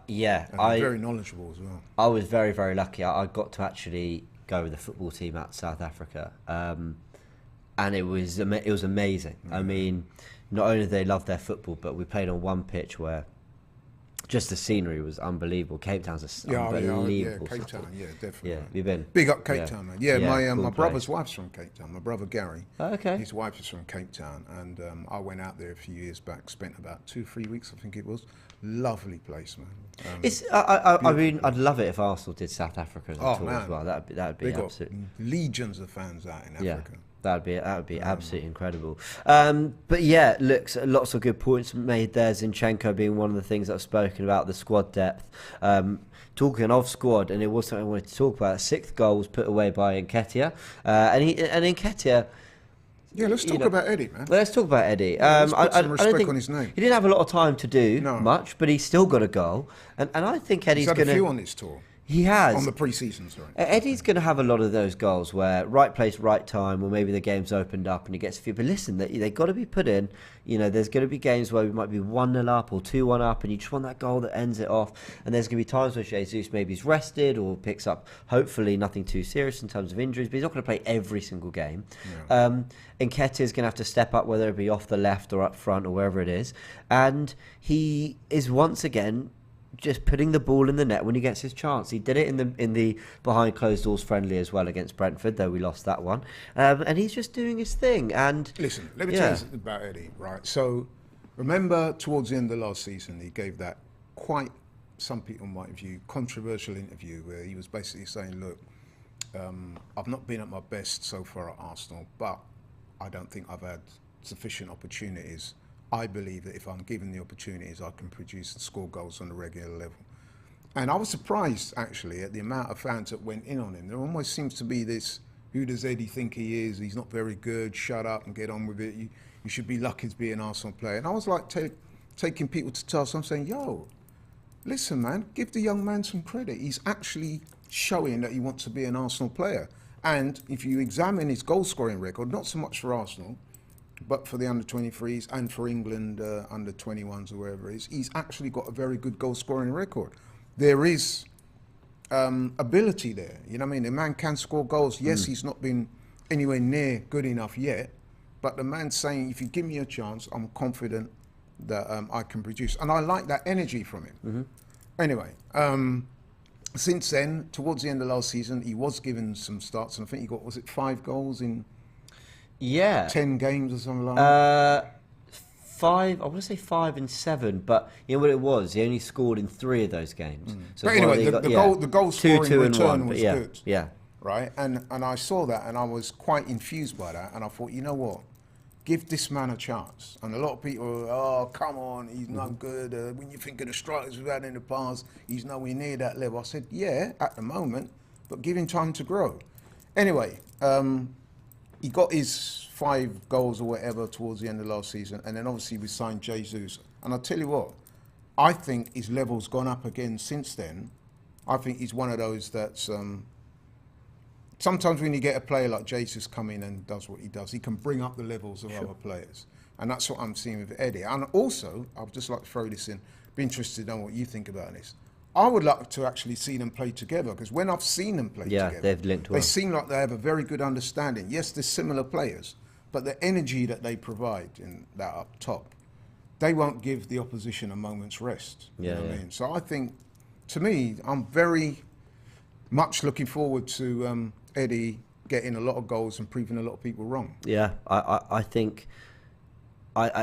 Yeah. And they're very knowledgeable as well. I was very, very lucky. I got to actually go with the football team out South Africa. And it was amazing. I mean, not only did they love their football, but we played on one pitch where just the scenery was unbelievable. Cape Town's unbelievable. Yeah, Cape Town, yeah, definitely. Yeah, you've been. Big up Cape Town, man. Yeah, cool my brother's wife's from Cape Town. My brother Gary. Oh, okay. His wife is from Cape Town, and I went out there a few years back. Spent about 2-3 weeks, I think it was. Lovely place, man. I mean, I'd love it if Arsenal did South Africa as a tour man. as well. That'd be absolutely. Legions of fans out in Africa. That would be absolutely incredible. But yeah, lots of good points made there. Zinchenko being one of the things that I've spoken about, the squad depth. Talking of squad, and it was something I wanted to talk about. 6th goal was put away by Nketiah, and Nketiah. Yeah, let's talk about Eddie, man. Let's talk about Eddie. Let's put some respect on his name. He didn't have a lot of time to do much, but he's still got a goal, and I think Eddie's going to. He's had a few on this tour. He has. On the pre-season, sorry. Eddie's going to have a lot of those goals where right place, right time, or maybe the game's opened up and he gets a few. But listen, they've got to be put in. You know, there's going to be games where we might be 1-0 up or 2-1 up and you just want that goal that ends it off. And there's going to be times where Jesus maybe is rested or picks up, hopefully, nothing too serious in terms of injuries. But he's not going to play every single game. Yeah. Nketiah's going to have to step up, whether it be off the left or up front or wherever it is. And he is once again just putting the ball in the net when he gets his chance. He did it in the behind closed doors friendly as well against Brentford, though we lost that one. And he's just doing his thing. And listen, let me tell you something about Eddie, right? So remember towards the end of last season, he gave that quite, some people might view, controversial interview where he was basically saying, look, I've not been at my best so far at Arsenal, but I don't think I've had sufficient opportunities. I believe that if I'm given the opportunities, I can produce and score goals on a regular level. And I was surprised, actually, at the amount of fans that went in on him. There almost seems to be this, who does Eddie think he is? He's not very good, shut up and get on with it. You should be lucky to be an Arsenal player. And I was like taking people to task. I'm saying, yo, listen, man, give the young man some credit. He's actually showing that he wants to be an Arsenal player. And if you examine his goal-scoring record, not so much for Arsenal, but for the under-23s and for England under-21s or wherever it is, he's actually got a very good goal-scoring record. There is ability there. You know what I mean? The man can score goals. Yes, he's not been anywhere near good enough yet, but the man's saying, if you give me a chance, I'm confident that I can produce. And I like that energy from him. Mm-hmm. Anyway, since then, towards the end of last season, he was given some starts, and I think he got, was it 5 goals in 10 games or something like that? 5, I want to say 5 and 7, but you know what it was? He only scored in 3 of those games. So but anyway, the goal scoring return was good. Yeah. Right? And I saw that and I was quite infused by that, and I thought, you know what? Give this man a chance. And a lot of people, oh, come on, he's not good. When you think of the strikers we've had in the past, he's nowhere near that level. I said, yeah, at the moment, but give him time to grow. Anyway, he got his 5 goals or whatever towards the end of last season, and then obviously we signed Jesus. And I'll tell you what, I think his level's gone up again since then. I think he's one of those that's... sometimes when you get a player like Jesus come in and does what he does, he can bring up the levels of other players. And that's what I'm seeing with Eddie. And also, I'd just like to throw this in, be interested in what you think about this. I would like to actually see them play together, because when I've seen them play together, they've linked well. They seem like they have a very good understanding. Yes, they're similar players, but the energy that they provide in that up top, they won't give the opposition a moment's rest. You know what I mean? So I think, to me, I'm very much looking forward to Eddie getting a lot of goals and proving a lot of people wrong. Yeah, I think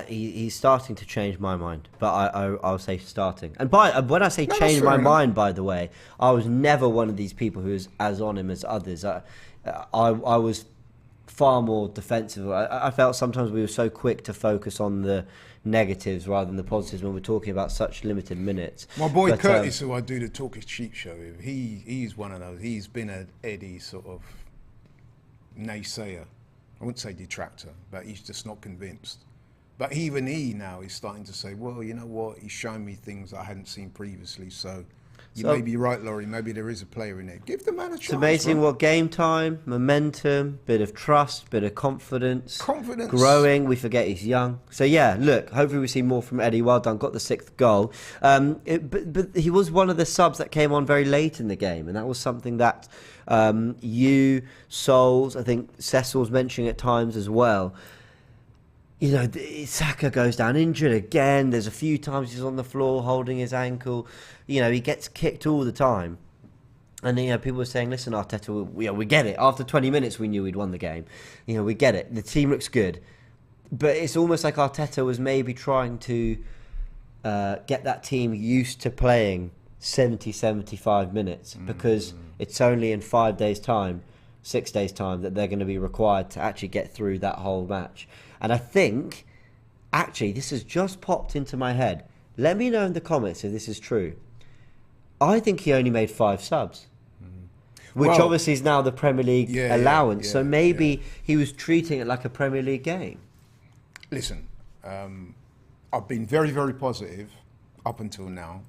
He's starting to change my mind, but I'll say starting. And when I say No, change that's my fair enough. mind, by the way, I was never one of these people who was as on him as others. I was far more defensive. I felt sometimes we were so quick to focus on the negatives rather than the positives when we're talking about such limited minutes. My boy But, Curtis, who I do the Talk is Cheap show with, he's one of those. He's been an Eddie sort of naysayer. I wouldn't say detractor, but he's just not convinced. But even he now is starting to say, well, you know what, he's shown me things I hadn't seen previously, so you may be right, Laurie, maybe there is a player in there. Give the man a chance. It's amazing bro. what game time, momentum, bit of trust, bit of confidence, growing. We forget he's young. So yeah, look, hopefully we see more from Eddie. Well done, got the 6th goal. But he was one of the subs that came on very late in the game, and that was something that you, Souls, I think Cecil's mentioning at times as well. You know, Saka goes down injured again. There's a few times he's on the floor holding his ankle. You know, he gets kicked all the time. And, you know, people were saying, listen, Arteta, we get it. After 20 minutes, we knew we'd won the game. You know, we get it. The team looks good. But it's almost like Arteta was maybe trying to get that team used to playing 70, 75 minutes. Because it's only in 5 days' time, 6 days' time, that they're going to be required to actually get through that whole match. And I think, actually, this has just popped into my head. Let me know in the comments if this is true. I think he only made 5 subs, which Well, obviously is now the Premier League allowance. So maybe he was treating it like a Premier League game. Listen, I've been very, very positive up until now,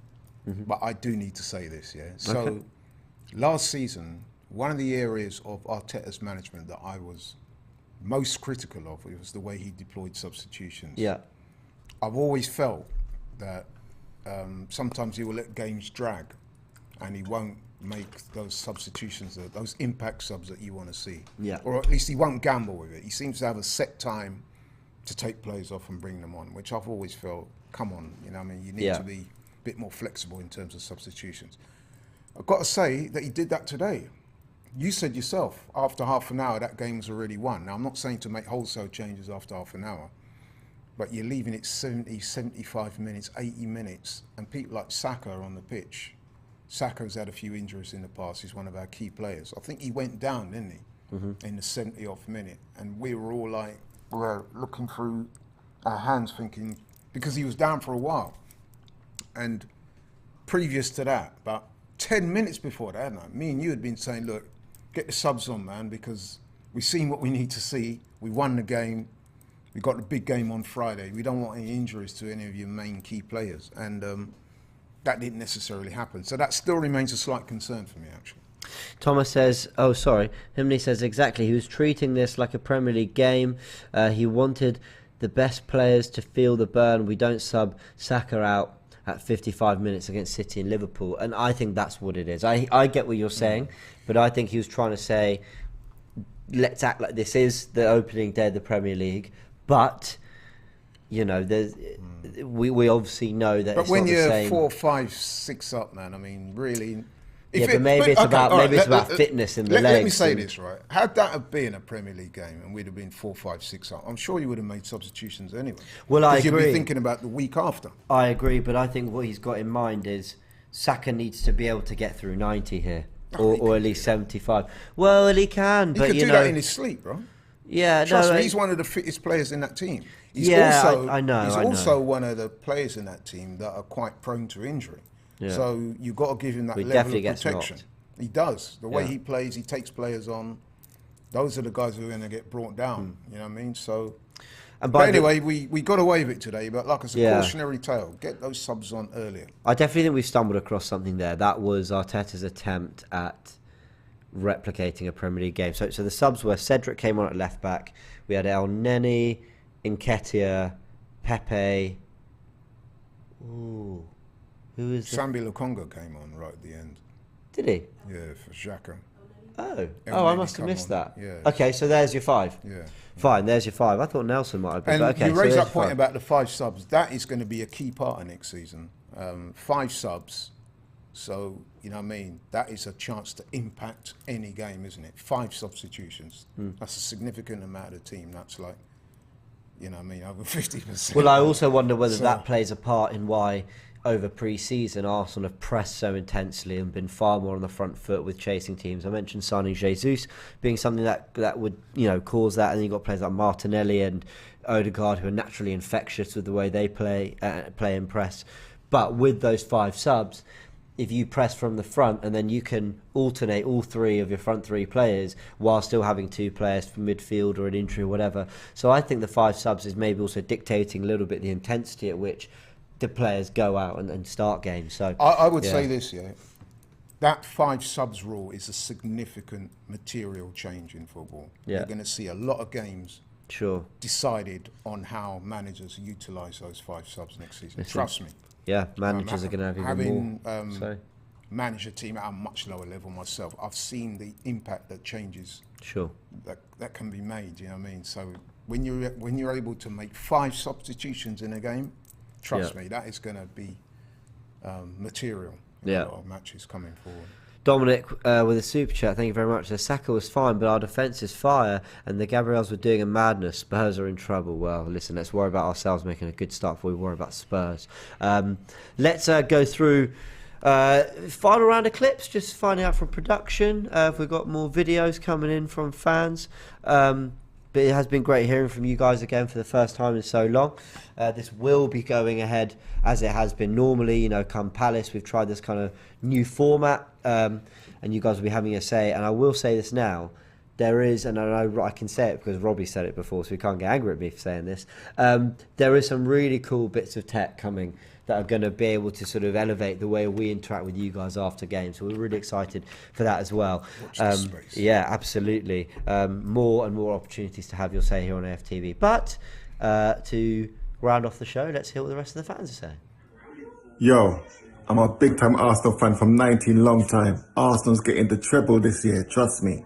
but I do need to say this, yeah? So last season, one of the areas of Arteta's management that I was most critical of was the way he deployed substitutions. Yeah. I've always felt that sometimes he will let games drag and he won't make those substitutions, those impact subs that you want to see. Yeah. Or at least he won't gamble with it. He seems to have a set time to take players off and bring them on, which I've always felt, come on, you know what I mean? You need to be a bit more flexible in terms of substitutions. I've got to say that he did that today. You said yourself, after half an hour, that game's already won. Now, I'm not saying to make wholesale changes after half an hour, but you're leaving it 70, 75 minutes, 80 minutes, and people like Saka are on the pitch. Saka's had a few injuries in the past. He's one of our key players. I think he went down, didn't he, in the 70th minute. And we were all like, we're looking through our hands thinking, because he was down for a while. And previous to that, about 10 minutes before that, hadn't I? Me and you had been saying, look, get the subs on, man, because we've seen what we need to see. We won the game. We got the big game on Friday. We don't want any injuries to any of your main key players. And that didn't necessarily happen. So that still remains a slight concern for me, actually. Thomas says, oh, sorry. Himley says exactly. He was treating this like a Premier League game. He wanted the best players to feel the burn. We don't sub Saka out at 55 minutes against City and Liverpool. And I think that's what it is. I get what you're saying, but I think he was trying to say, let's act like this is the opening day of the Premier League. But, you know, there's, we obviously know that but it's when not the you're same. 4, 5, 6 up, man, I mean, really... But maybe it's about fitness in the legs. Let me say this, right? Had that have been a Premier League game and we'd have been 4, 5, 6 up, I'm sure you would have made substitutions anyway. Well, I agree. Because you'd be thinking about the week after. I agree, but I think what he's got in mind is Saka needs to be able to get through 90 here, or at least 75. Well, he can, but he could do that in his sleep, bro. Yeah, Trust me, he's one of the fittest players in that team. He's I know. He's also one of the players in that team that are quite prone to injury. Yeah. So you've got to give him that level of protection. He does. The way he plays, he takes players on. Those are the guys who are going to get brought down. You know what I mean? So, but anyway, we got away with it today. But like I said, cautionary tale. Get those subs on earlier. I definitely think we've stumbled across something there. That was Arteta's attempt at replicating a Premier League game. So the subs were Cedric came on at left back. We had El Neni, Nketiah, Pepe. Ooh. Who is Sambi Lukonga came on right at the end. Did he? Yeah, for Xhaka. Oh, I must have missed that. Yeah. Okay, so there's your 5. Yeah. Fine, there's your 5. I thought Nelson might have been. And okay, you raised so that point about the 5 subs. That is going to be a key part of next season. 5 subs. So, you know what I mean? That is a chance to impact any game, isn't it? 5 substitutions. That's a significant amount of the team. That's like you know what I mean, over 50%. Well, I also wonder whether that plays a part in why over pre-season Arsenal have pressed so intensely and been far more on the front foot with chasing teams. I mentioned signing Jesus being something that would, you know, cause that, and then you've got players like Martinelli and Odegaard who are naturally infectious with the way they play and press. But with those 5 subs, if you press from the front and then you can alternate all 3 of your front 3 players while still having 2 players for midfield or an injury or whatever. So I think the 5 subs is maybe also dictating a little bit the intensity at which the players go out and start games. So I would say this, that 5 subs rule is a significant material change in football. You're going to see a lot of games decided on how managers utilise those 5 subs next season. Trust me. Yeah, managers are going to have even more. Manage a team at a much lower level myself. I've seen the impact that changes that can be made. You know what I mean? So when you're able to make 5 substitutions in a game, trust me, that is going to be material in a lot of matches coming forward. Dominic with a super chat, thank you very much. The Saka was fine, but our defence is fire, and the Gabriels were doing a madness. Spurs are in trouble. Well, listen, let's worry about ourselves making a good start before we worry about Spurs. Let's go through final round of clips, just finding out from production if we've got more videos coming in from fans. But it has been great hearing from you guys again for the first time in so long. This will be going ahead as it has been normally. You know, come Palace, we've tried this kind of new format, and you guys will be having a say. And I will say this now. There is, and I know I can say it because Robbie said it before, so he can't get angry at me for saying this. There is some really cool bits of tech coming that are going to be able to sort of elevate the way we interact with you guys after games. So we're really excited for that as well. Yeah, absolutely. More and more opportunities to have your say here on AFTV. But to round off the show, let's hear what the rest of the fans are saying. Yo, I'm a big time Arsenal fan from 19 long time. Arsenal's getting the treble this year, trust me.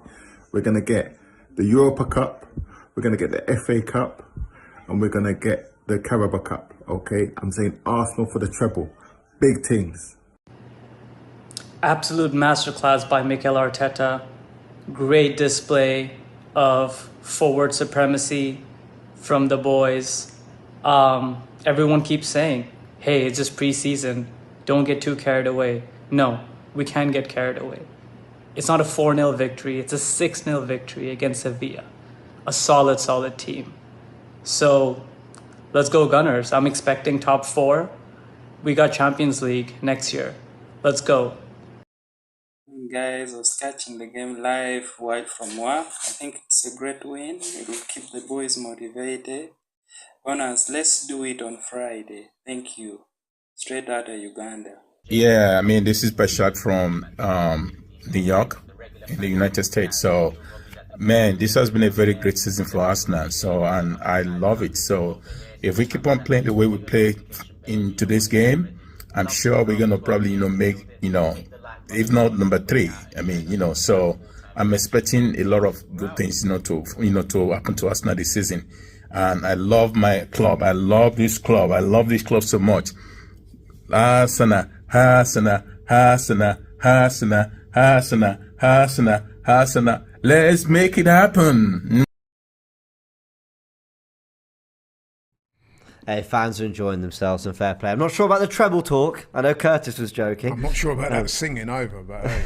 We're going to get the Europa Cup, we're going to get the FA Cup, and we're going to get the Carabao Cup, okay? I'm saying Arsenal for the treble. Big things. Absolute masterclass by Mikel Arteta. Great display of forward supremacy from the boys. Everyone keeps saying, hey, it's just preseason. Don't get too carried away. No, we can't get carried away. It's not a 4-0 victory. It's a 6-0 victory against Sevilla. A solid team. So let's go Gunners. I'm expecting top 4. We got Champions League next year. Let's go. Guys, I was catching the game live while from work. I think it's a great win. It will keep the boys motivated. Gunners, let's do it on Friday. Thank you. Straight out of Uganda. Yeah, I mean, this is Bashak from New York in the United States. So, man, this has been a very great season for Arsenal. So, and I love it. So, if we keep on playing the way we play in today's game, I'm sure we're gonna probably, make, if not number 3. I mean, so I'm expecting a lot of good things, to happen to Arsenal this season. And I love my club. I love this club. I love this club so much. Arsenal, Arsenal, Arsenal, Arsenal, Arsenal, Arsenal, Arsenal. Let's make it happen. Hey, fans are enjoying themselves and fair play. I'm not sure about the treble talk. I know Curtis was joking. I'm not sure about that singing over, but hey,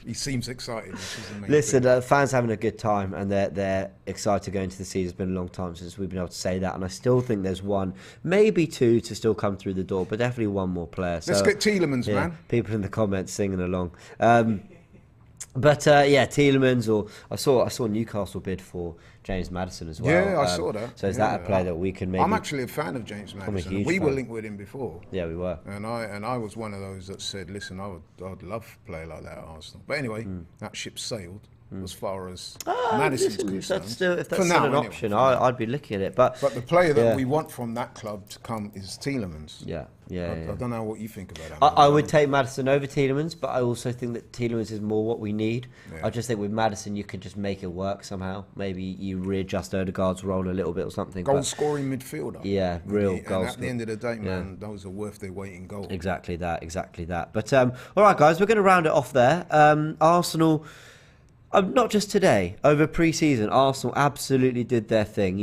he seems excited. Which is the main Listen, thing. Fans having a good time and they're excited going into the season. It's been a long time since we've been able to say that, and I still think there's 1, maybe 2 to still come through the door, but definitely 1 more player. So, let's get Tielemans, man. People in the comments singing along. But Tielemans, or I saw Newcastle bid for James Maddison as well. Yeah, I saw that. So is that a player that we can maybe? I'm actually a fan of James Maddison. We were linked with him before. Yeah, we were. And I was one of those that said, listen, I'd love to play like that at Arsenal. But anyway, that ship sailed as far as Maddison's concerned. If that's still an option, I'd be looking at it. But the player that we want from that club to come is Tielemans. I don't know what you think about that. I would take Maddison over Tielemans, but I also think that Tielemans is more what we need. Yeah. I just think with Maddison, you could just make it work somehow. Maybe you readjust Odegaard's role a little bit or something. Goal-scoring midfielder. Yeah, real goals. At the end of the day, man, those are worth their weight in gold. Exactly that. But all right, guys, we're going to round it off there. Arsenal... not just today, over pre-season, Arsenal absolutely did their thing,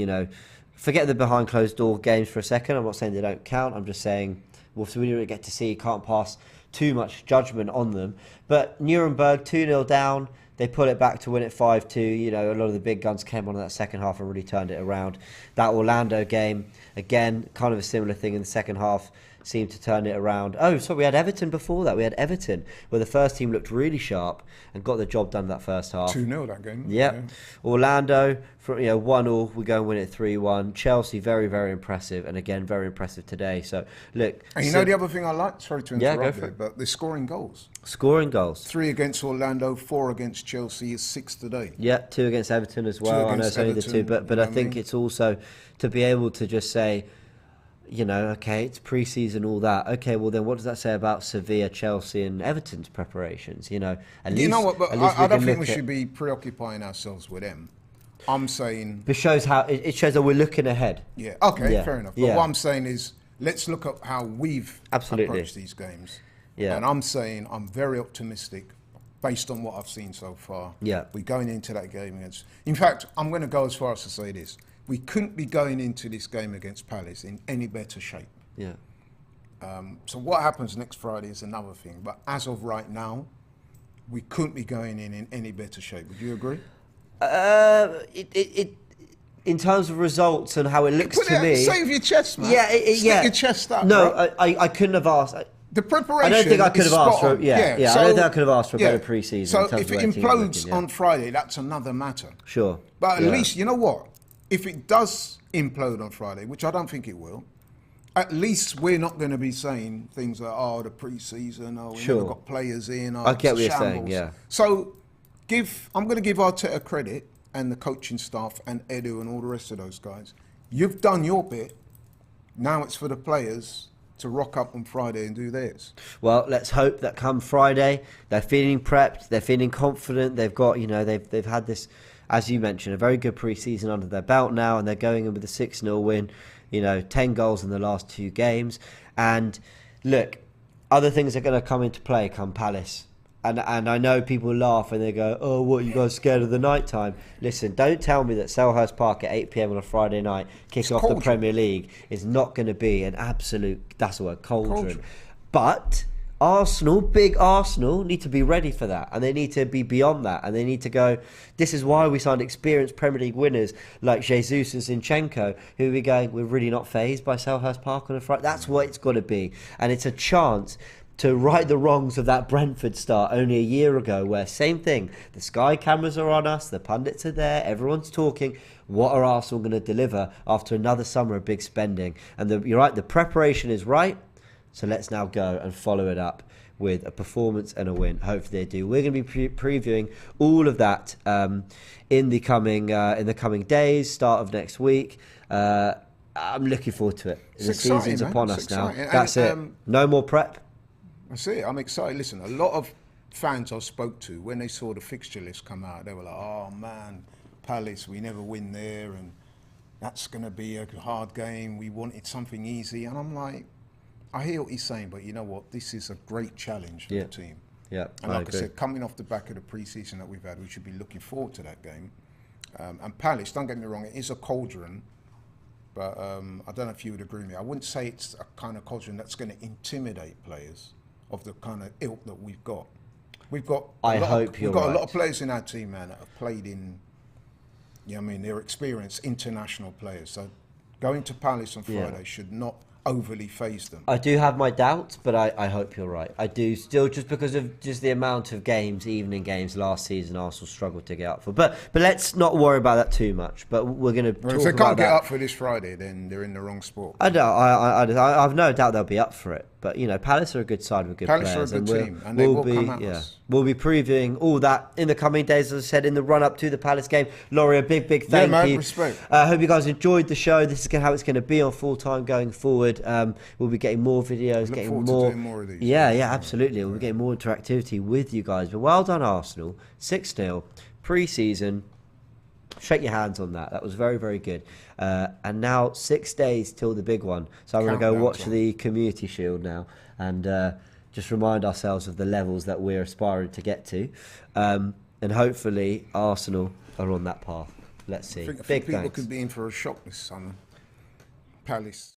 forget the behind closed door games for a second. I'm not saying they don't count. I'm just saying we don't get to see, can't pass too much judgment on them. But Nuremberg 2-0 down. They put it back to win it 5-2. You know, a lot of the big guns came on in that second half and really turned it around. That Orlando game, again, kind of a similar thing in the second half, seemed to turn it around. Oh, sorry, we had Everton before that. We had Everton, where the first team looked really sharp and got the job done that first half. 2-0 that game. Yep. Yeah. Orlando, 1-1, we go and win it 3-1. Chelsea, very, very impressive. And again, very impressive today. So, look. And you know the other thing I like? Sorry to interrupt go for you, but they're scoring goals. Scoring goals. 3 against Orlando, 4 against Chelsea, is 6 today. Yeah, 2 against Everton as well. I know it's only the 2, but I think it's also to be able to just say, you know, okay, it's pre-season, all that. Okay, well then, what does that say about Sevilla, Chelsea, and Everton's preparations? You know, you know what? But I don't think we should be preoccupying ourselves with them. I'm saying it shows that we're looking ahead. Yeah. Okay. Fair enough. But what I'm saying is, let's look at how we've approached these games. Yeah. And I'm saying I'm very optimistic based on what I've seen so far. Yeah. We're going into that game against. In fact, I'm going to go as far as to say this. We couldn't be going into this game against Palace in any better shape. Yeah. So what happens next Friday is another thing. But as of right now, we couldn't be going in any better shape. Would you agree? In terms of results and how it looks to me. Save your chest, man. Yeah. Stick your chest up. No, bro. I couldn't have asked. The preparation. I don't think I could have asked for. Yeah. So, I don't think I could have asked for a better pre-season. So if it implodes on Friday, that's another matter. Sure. But at least, you know what? If it does implode on Friday, which I don't think it will, at least we're not going to be saying things like, oh, the pre-season, oh, we never got players in. Oh, I get what you're saying, yeah. So I'm going to give Arteta credit and the coaching staff and Edu and all the rest of those guys. You've done your bit. Now it's for the players to rock up on Friday and do theirs. Well, let's hope that come Friday, they're feeling prepped, they're feeling confident, they've got, you know, they've had this, as you mentioned, a very good pre-season under their belt now, and they're going in with a 6-0 win, you know, 10 goals in the last 2 games. And look, other things are going to come into play come Palace. And I know people laugh and they go, oh, what, you guys scared of the night time? Listen, don't tell me that Selhurst Park at 8 p.m. on a Friday night, kicking off the Premier League, is not going to be an absolute, that's the word, cauldron. But Arsenal, big Arsenal, need to be ready for that. And they need to be beyond that. And they need to go, this is why we signed experienced Premier League winners like Jesus and Zinchenko, who will be going, we're really not fazed by Selhurst Park on a Friday. That's what it's got to be. And it's a chance to right the wrongs of that Brentford start only a year ago, where same thing, the Sky cameras are on us, the pundits are there, everyone's talking. What are Arsenal going to deliver after another summer of big spending? And you're right, the preparation is right, so let's now go and follow it up with a performance and a win. Hopefully they do. We're going to be previewing all of that in the coming days, start of next week. I'm looking forward to it. The season's upon us now. That's it. No more prep. That's it. I'm excited. Listen, a lot of fans I spoke to, when they saw the fixture list come out, they were like, oh man, Palace, we never win there, and that's going to be a hard game. We wanted something easy. And I'm like, I hear what he's saying, but you know what? This is a great challenge for the team. Yeah, and like I said, coming off the back of the pre-season that we've had, we should be looking forward to that game. And Palace, don't get me wrong, it is a cauldron. But I don't know if you would agree with me. I wouldn't say it's a kind of cauldron that's going to intimidate players of the kind of ilk that we've got. We've got a lot of players in our team, man, that have played in, they're experienced international players. So going to Palace on Friday should not overly faze them. I do have my doubts, but I hope you're right. I do still, just because of just the amount of games, evening games last season, Arsenal struggled to get up for. But let's not worry about that too much. But we're going to talk about that. If they can't get up for this Friday, then they're in the wrong sport. I know. I've no doubt they'll be up for it. But Palace are a good side with good players. Palace are a good team, and they will come at us. We'll be previewing all that in the coming days, as I said, in the run-up to the Palace game. Laurie, a big thank you. Respect. I hope you guys enjoyed the show. This is how it's going to be on full-time going forward. We'll be getting more videos, getting more of these. Yeah, absolutely. We'll be getting more interactivity with you guys. But well done, Arsenal. 6-0, pre-season. Shake your hands on that. That was very, very good. And now 6 days till the big one. So I'm going to go watch the Community Shield now and just remind ourselves of the levels that we're aspiring to get to. And hopefully Arsenal are on that path. Let's see. I think people could be in for a shock this summer. Palace.